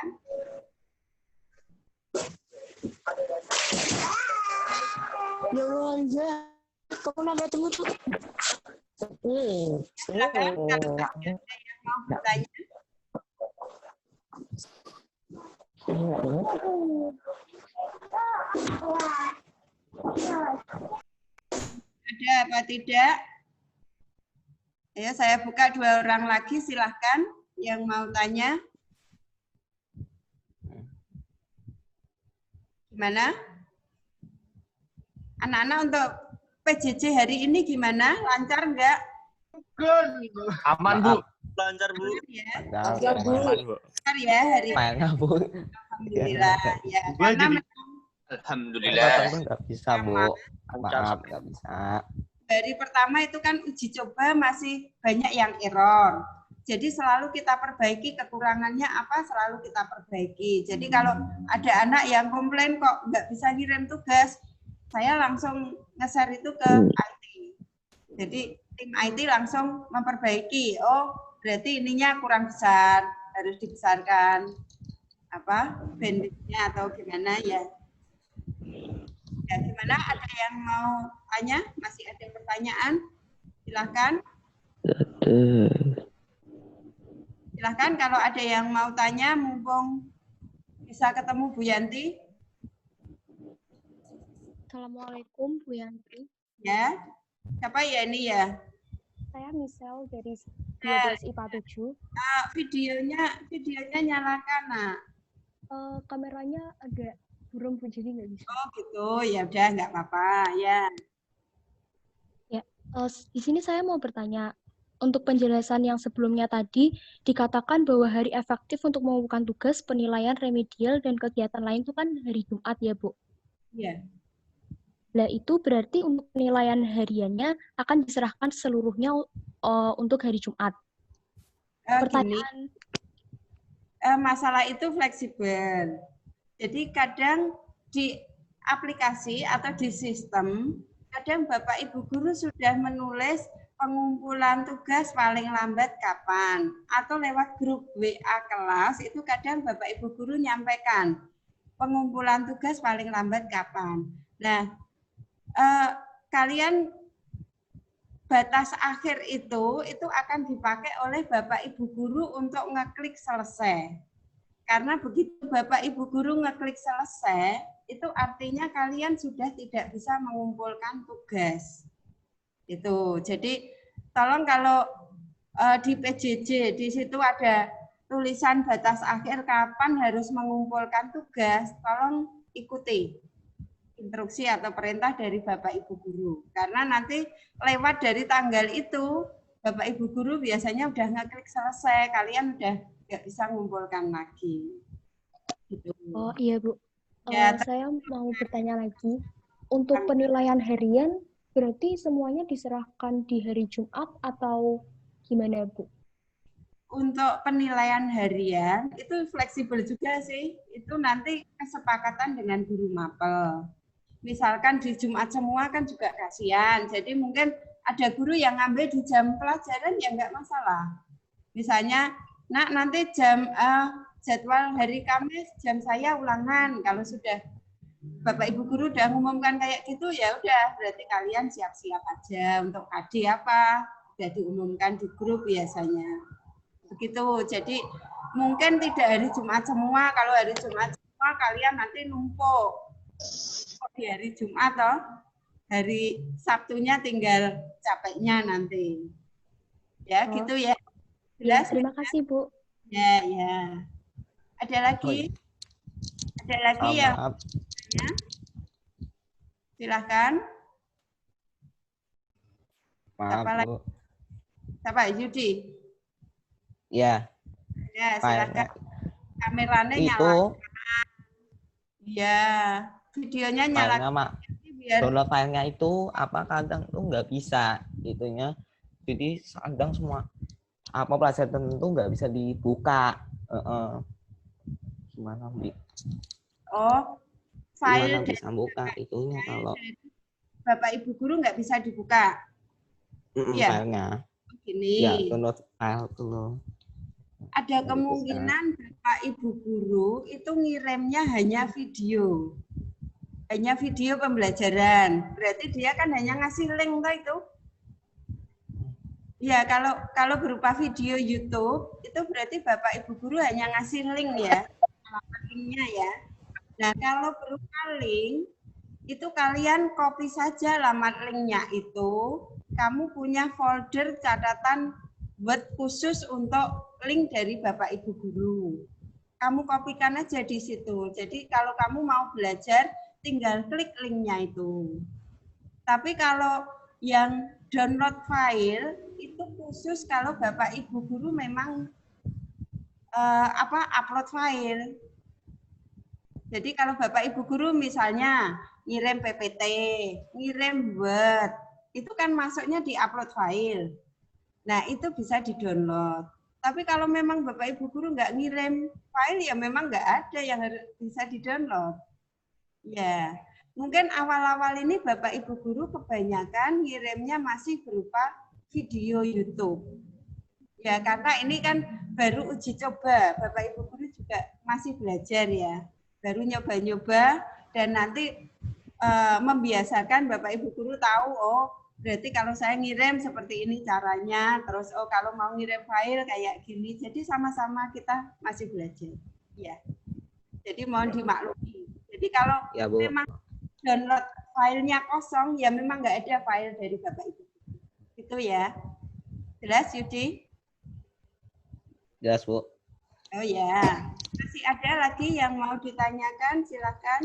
Silakan kalau ada yang mau bertanya. Ada apa tidak? Ya, saya buka 2 orang lagi, silahkan yang mau tanya. Gimana? Anak-anak untuk PJJ hari ini gimana? Lancar enggak? Aman, Bu. Lancar, Bu. Ya. Lancar, Bu. Lancar ya hari ini. Mana, Bu? Alhamdulillah. Ya, karena Alhamdulillah. Nggak bisa, Bu. Maaf, nggak bisa. dari pertama itu kan uji coba masih banyak yang error. Jadi selalu kita perbaiki, kekurangannya apa selalu kita perbaiki. Jadi kalau ada anak yang komplain kok nggak bisa ngirim tugas, saya langsung nge-share itu ke IT. Jadi tim IT langsung memperbaiki. Oh, berarti ininya kurang besar, harus dibesarkan apa bandwidth-nya atau gimana ya. Ya, gimana? Ada yang mau tanya? Masih ada pertanyaan? Silahkan. Silahkan kalau ada yang mau tanya, mumpung bisa ketemu Bu Yanti. Assalamualaikum Bu Yanti. Ya, siapa ya ini ya? Saya Michelle dari 12 IPA 7. Videonya nyalakan, Nak. Kameranya agak burung Bu, jadi nggak bisa. Oh gitu, ya udah nggak apa-apa ya. Ya, Di sini saya mau bertanya, untuk penjelasan yang sebelumnya tadi, dikatakan bahwa hari efektif untuk mengumpulkan tugas, penilaian remedial, dan kegiatan lain itu kan hari Jumat ya, Bu? Iya. Nah, itu berarti untuk penilaian hariannya akan diserahkan seluruhnya untuk hari Jumat. Gini, Pertanyaan, masalah itu fleksibel. Jadi kadang di aplikasi atau di sistem, kadang Bapak Ibu Guru sudah menulis pengumpulan tugas paling lambat kapan. Atau lewat grup WA kelas, itu kadang Bapak Ibu Guru nyampaikan pengumpulan tugas paling lambat kapan. Nah, kalian batas akhir itu akan dipakai oleh Bapak Ibu Guru untuk ngeklik selesai. Karena begitu Bapak Ibu Guru ngeklik selesai, itu artinya kalian sudah tidak bisa mengumpulkan tugas. Itu. Jadi tolong kalau di PJJ di situ ada tulisan batas akhir kapan harus mengumpulkan tugas, tolong ikuti instruksi atau perintah dari Bapak Ibu Guru. Karena nanti lewat dari tanggal itu, Bapak Ibu Guru biasanya udah ngeklik selesai, kalian udah nggak bisa mengumpulkan lagi. Gitu. oh iya Bu, Ya, saya mau bertanya lagi, untuk penilaian harian berarti semuanya diserahkan di hari Jumat atau gimana Bu? Untuk penilaian harian itu fleksibel juga sih, itu nanti kesepakatan dengan guru mapel. Misalkan di Jumat semua kan juga kasihan, jadi mungkin ada guru yang ngambil di jam pelajaran ya nggak masalah. Misalnya, nak nanti jadwal hari Kamis jam saya ulangan, kalau sudah Bapak Ibu Guru udah ngumumkan kayak gitu ya udah berarti kalian siap-siap aja untuk KD apa, udah diumumkan di grup biasanya. Begitu, jadi mungkin tidak hari Jumat semua, kalau hari Jumat semua kalian nanti numpuk. Di hari Jumat toh, hari Sabtunya tinggal capeknya nanti. Ya, gitu ya. Ya, Jelas? terima kasih Bu. Ya, ya. Ada lagi? Ada lagi yang Maaf. bertanya? Silahkan. Maaf, Siapa Bu. Siapa? Yudi? Ya, Ya, silahkan. Kameranya itu nyala. Ya, videonya nyala. filenya, Mak. Biar Download filenya itu apa kadang tuh nggak bisa itunya. Jadi kadang semua apa pelajaran tertentu nggak bisa dibuka. Gimana, Bi? oh, file Gimana bisa buka itunya kalau Bapak Ibu Guru nggak bisa dibuka. Iya. filenya? Gini. Ya, download file dulu. Ada Nggak kemungkinan Bapak Ibu Guru itu ngirimnya hanya video. Hanya video pembelajaran. Berarti dia kan hanya ngasih link toh itu. Ya, kalau berupa video YouTube itu berarti Bapak Ibu Guru hanya ngasih link ya. Alamat linknya ya. Nah, kalau berupa link itu kalian copy saja alamat linknya itu. Kamu punya folder catatan Word khusus untuk link dari Bapak Ibu Guru. Kamu kopikan aja di situ. Jadi kalau kamu mau belajar, tinggal klik linknya itu. Tapi kalau yang download file itu khusus kalau Bapak Ibu Guru memang upload file. Jadi kalau Bapak Ibu Guru misalnya ngirim PPT, ngirim Word, itu kan masuknya di upload file. Nah, itu bisa di-download. Tapi kalau memang Bapak Ibu Guru nggak ngirim file, ya memang nggak ada yang bisa di-download. Ya, mungkin awal-awal ini Bapak Ibu Guru kebanyakan ngirimnya masih berupa video YouTube. Ya, karena ini kan baru uji coba. Bapak Ibu Guru juga masih belajar ya. Baru nyoba-nyoba dan nanti membiasakan Bapak Ibu Guru tahu, oh berarti kalau saya ngirim seperti ini caranya, terus oh kalau mau ngirim file kayak gini, jadi sama-sama kita masih belajar. Ya, jadi mohon dimaklumi. Jadi kalau Ya, Bu. memang download filenya kosong, ya memang nggak ada file dari Bapak Ibu. Itu ya. Jelas, Yudi? Jelas, Bu. Oh ya. Masih ada lagi yang mau ditanyakan, silakan.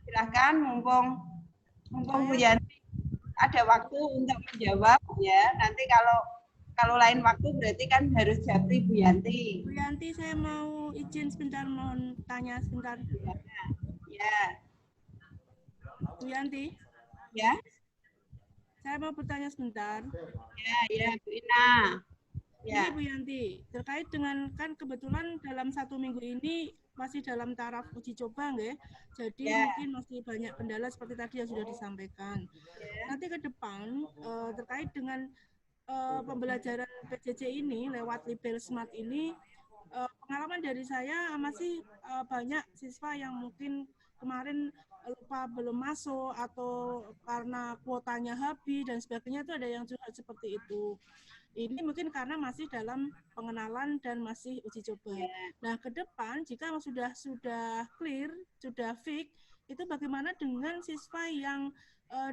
Silakan, mumpung Mumpung Bu Yanti ada waktu untuk menjawab ya. Nanti kalau lain waktu berarti kan harus japri Bu Yanti. Bu Yanti, saya mau izin sebentar, mohon tanya sebentar. Ya, Bu Yanti, ya, saya mau bertanya sebentar. ya, Bu Ina. Ya. Ini Bu Yanti, terkait dengan kan kebetulan dalam 1 minggu ini masih dalam taraf uji coba, nggih. Jadi mungkin masih banyak kendala seperti tadi yang sudah disampaikan. Nanti ke depan terkait dengan pembelajaran PJJ ini lewat Libel Smart ini, pengalaman dari saya masih banyak siswa yang mungkin kemarin lupa belum masuk atau karena kuotanya habis dan sebagainya, itu ada yang curhat seperti itu. Ini mungkin karena masih dalam pengenalan dan masih uji coba. Nah, ke depan jika sudah clear, sudah fix, itu bagaimana dengan siswa yang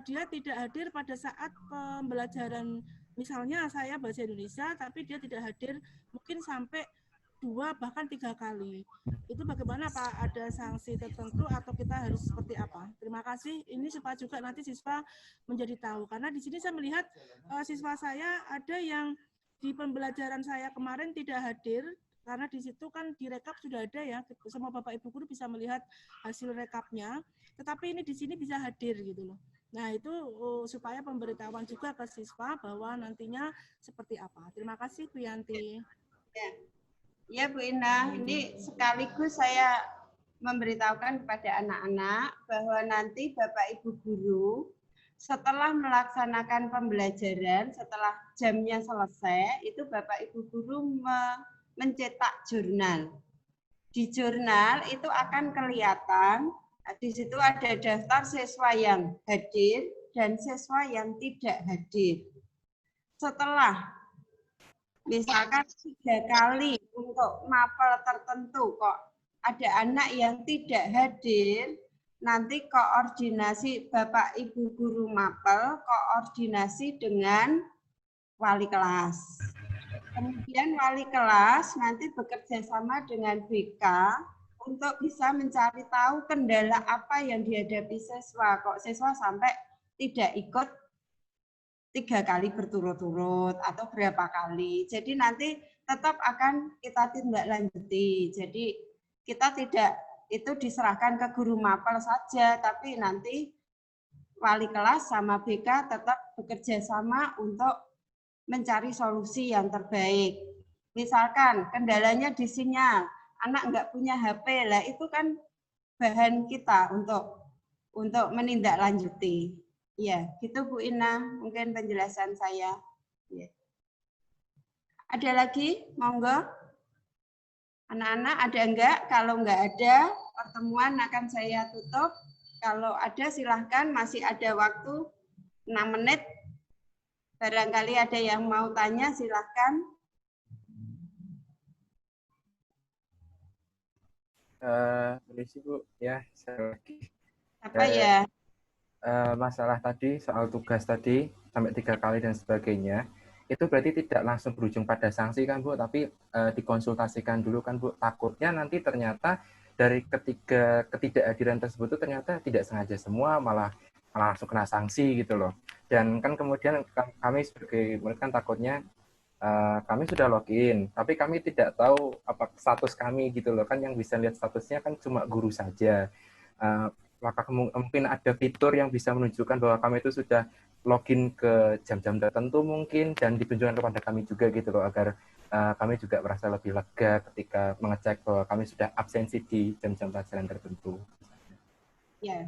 dia tidak hadir pada saat pembelajaran, misalnya saya bahasa Indonesia, tapi dia tidak hadir mungkin sampai 2 bahkan 3 kali. Itu bagaimana Pak? Ada sanksi tertentu atau kita harus seperti apa? Terima kasih. Ini supaya juga nanti siswa menjadi tahu. Karena di sini saya melihat siswa saya ada yang di pembelajaran saya kemarin tidak hadir, karena di situ kan di rekap sudah ada ya, semua Bapak Ibu guru bisa melihat hasil rekapnya, tetapi ini di sini bisa hadir gitu loh. Nah, itu supaya pemberitahuan juga ke siswa bahwa nantinya seperti apa. Terima kasih Bu Yanti. Ya Bu Ina, ini sekaligus saya memberitahukan kepada anak-anak bahwa nanti Bapak Ibu guru setelah melaksanakan pembelajaran, setelah jamnya selesai, itu Bapak Ibu guru mencetak jurnal. Di jurnal itu akan kelihatan, di situ ada daftar siswa yang hadir dan siswa yang tidak hadir. Setelah misalkan 3 kali untuk mapel tertentu kok ada anak yang tidak hadir, nanti koordinasi Bapak Ibu guru mapel, koordinasi dengan wali kelas. Kemudian wali kelas nanti bekerja sama dengan BK untuk bisa mencari tahu kendala apa yang dihadapi siswa. Kok siswa sampai tidak ikut 3 kali berturut-turut atau berapa kali. Jadi nanti tetap akan kita tindak lanjuti. Jadi kita tidak itu diserahkan ke guru mapel saja, tapi nanti wali kelas sama BK tetap bekerja sama untuk mencari solusi yang terbaik. Misalkan kendalanya di sinyal, anak nggak punya HP, lah itu kan bahan kita untuk menindaklanjuti. Ya, gitu Bu Ina, mungkin penjelasan saya. Ya. Ada lagi? Monggo. Anak-anak ada enggak? Kalau enggak ada, pertemuan akan saya tutup. Kalau ada silahkan, masih ada waktu 6 menit. Barangkali ada yang mau tanya, silahkan. Permisi Bu, ya saya lagi. Apa ya? Masalah tadi soal tugas tadi sampai 3 kali dan sebagainya, itu berarti tidak langsung berujung pada sanksi kan Bu, tapi dikonsultasikan dulu kan Bu. Takutnya nanti ternyata dari ketidakhadiran tersebut itu ternyata tidak sengaja semua, malah langsung kena sanksi gitu loh. Dan kan kemudian kami sebagai murid kan takutnya kami sudah login, tapi kami tidak tahu apa status kami gitu loh, kan yang bisa lihat statusnya kan cuma guru saja. Maka mungkin ada fitur yang bisa menunjukkan bahwa kami itu sudah login ke jam-jam tertentu mungkin, dan ditunjukkan kepada kami juga gitu loh, agar kami juga merasa lebih lega ketika mengecek bahwa kami sudah absensi di jam-jam pelajaran tertentu. Ya,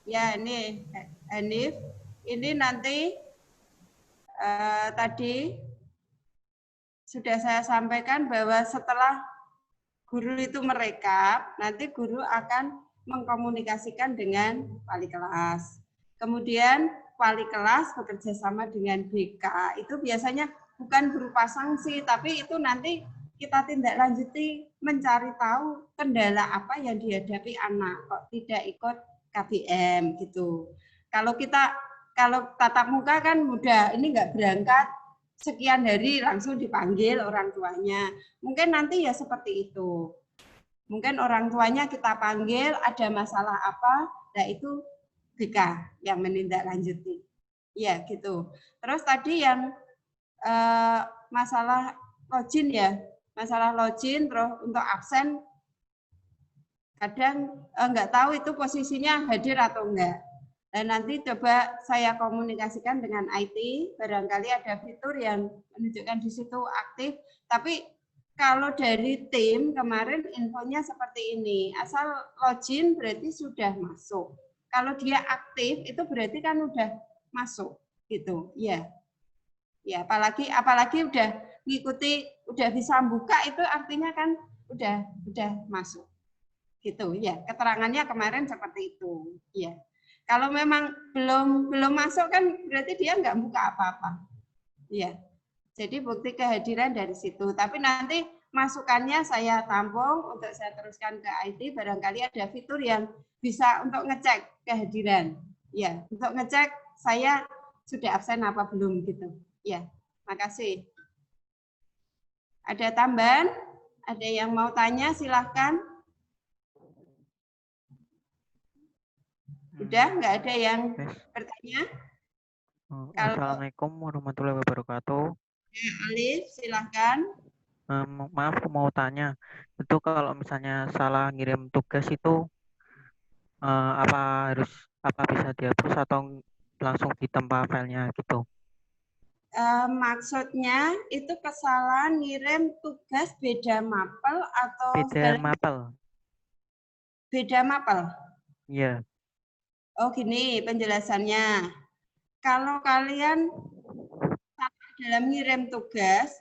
ya ini Hanif, ini nanti tadi sudah saya sampaikan bahwa setelah guru itu merekap, nanti guru akan mengkomunikasikan dengan wali kelas. Kemudian wali kelas bekerja sama dengan BK. Itu biasanya bukan berupa sanksi, tapi itu nanti kita tindak lanjuti mencari tahu kendala apa yang dihadapi anak kok tidak ikut KBM gitu. Kalau tatap muka kan mudah, ini nggak berangkat sekian hari langsung dipanggil orang tuanya. Mungkin nanti ya seperti itu. Mungkin orang tuanya kita panggil, ada masalah apa, nah itu BK yang menindaklanjuti. Ya, gitu. Terus tadi yang masalah login ya, masalah login terus untuk absen kadang nggak tahu itu posisinya hadir atau enggak. Dan nanti coba saya komunikasikan dengan IT, barangkali ada fitur yang menunjukkan di situ aktif. Tapi kalau dari tim kemarin infonya seperti ini, asal login berarti sudah masuk. Kalau dia aktif itu berarti kan udah masuk gitu, ya. Ya, apalagi udah ngikuti, udah bisa buka itu artinya kan udah masuk. Gitu ya. Keterangannya kemarin seperti itu, ya. Kalau memang belum masuk kan berarti dia nggak buka apa-apa. Ya. Jadi bukti kehadiran dari situ. Tapi nanti masukannya saya tampung untuk saya teruskan ke IT, barangkali ada fitur yang bisa untuk ngecek kehadiran. Ya, untuk ngecek saya sudah absen apa belum gitu. Ya, makasih. Ada tambahan? Ada yang mau tanya silahkan. Udah, nggak ada yang bertanya? Assalamualaikum warahmatullahi wabarakatuh. Ya, Alif, silahkan. Maaf, aku mau tanya. Itu kalau misalnya salah ngirim tugas itu apa bisa dihapus atau langsung ditempa filenya gitu? Maksudnya itu kesalahan ngirim tugas beda mapel atau Beda mapel. Beda mapel? Iya. Oh gini penjelasannya. Kalau kalian dalam ngirim tugas,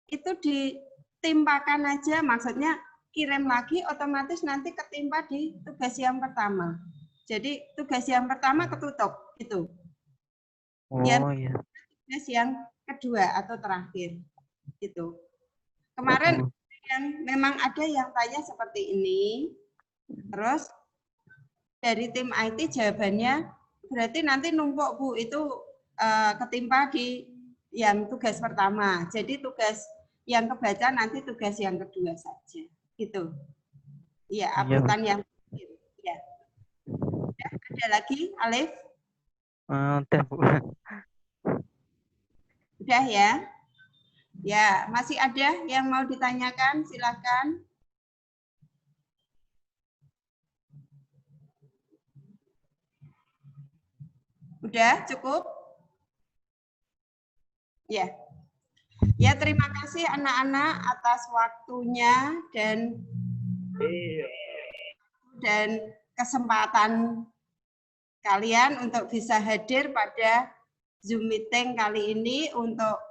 itu ditimpakan aja, maksudnya kirim lagi otomatis nanti ketimpa di tugas yang pertama. Jadi tugas yang pertama ketutup, gitu. Oh iya. Tugas yang kedua atau terakhir, gitu. Kemarin yang memang ada yang tanya seperti ini, terus dari tim IT jawabannya berarti nanti numpuk Bu itu ketimpa di yang tugas pertama. Jadi tugas yang kebaca nanti tugas yang kedua saja, gitu. Iya, uploadan yang ya. Ada lagi, Alif? Udah Bu. Udah ya. Ya, masih ada yang mau ditanyakan? Silakan. Udah cukup? Ya. Ya, terima kasih anak-anak atas waktunya dan kesempatan kalian untuk bisa hadir pada Zoom meeting kali ini untuk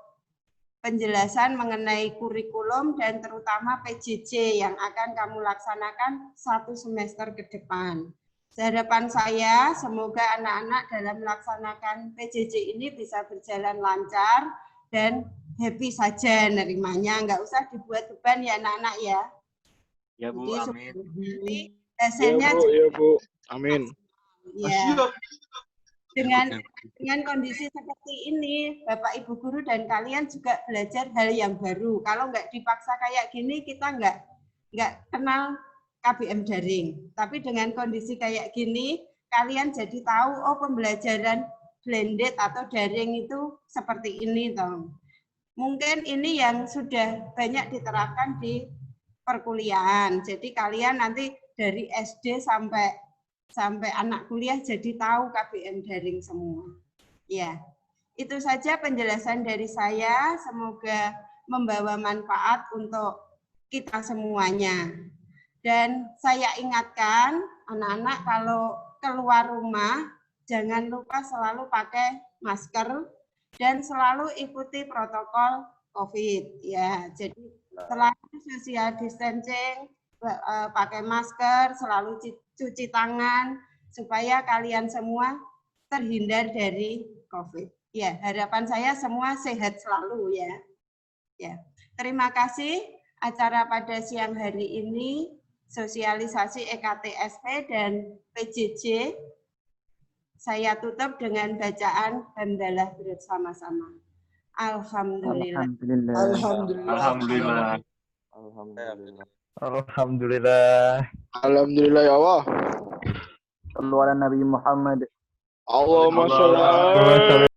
penjelasan mengenai kurikulum dan terutama PJJ yang akan kamu laksanakan 1 semester ke depan. Harapan saya semoga anak-anak dalam melaksanakan PJJ ini bisa berjalan lancar dan happy saja nerimanya, nggak usah dibuat beban ya anak-anak ya. Ya Bu, jadi, amin. Nanti hasilnya ya Bu, amin. Ya. Dengan kondisi seperti ini, Bapak Ibu guru dan kalian juga belajar hal yang baru. Kalau nggak dipaksa kayak gini, kita nggak kenal KBM daring. Tapi dengan kondisi kayak gini, kalian jadi tahu, oh pembelajaran blended atau daring itu seperti ini, toh. Mungkin ini yang sudah banyak diterapkan di perkuliahan. Jadi kalian nanti dari SD sampai anak kuliah jadi tahu KBM daring semua. Ya, itu saja penjelasan dari saya. Semoga membawa manfaat untuk kita semuanya. Dan saya ingatkan anak-anak kalau keluar rumah jangan lupa selalu pakai masker dan selalu ikuti protokol COVID. Ya, jadi selalu social distancing, pakai masker, selalu cuci tangan supaya kalian semua terhindar dari COVID. Ya, harapan saya semua sehat selalu ya. Ya, terima kasih acara pada siang hari ini sosialisasi EKTSP dan PJJ. Saya tutup dengan bacaan hamdalah bersama-sama. Alhamdulillah. Alhamdulillah. Alhamdulillah. Alhamdulillah. Alhamdulillah. Alhamdulillah ya Allah. Sallu ala Nabi Muhammad. Allahumma sholli Allah. ala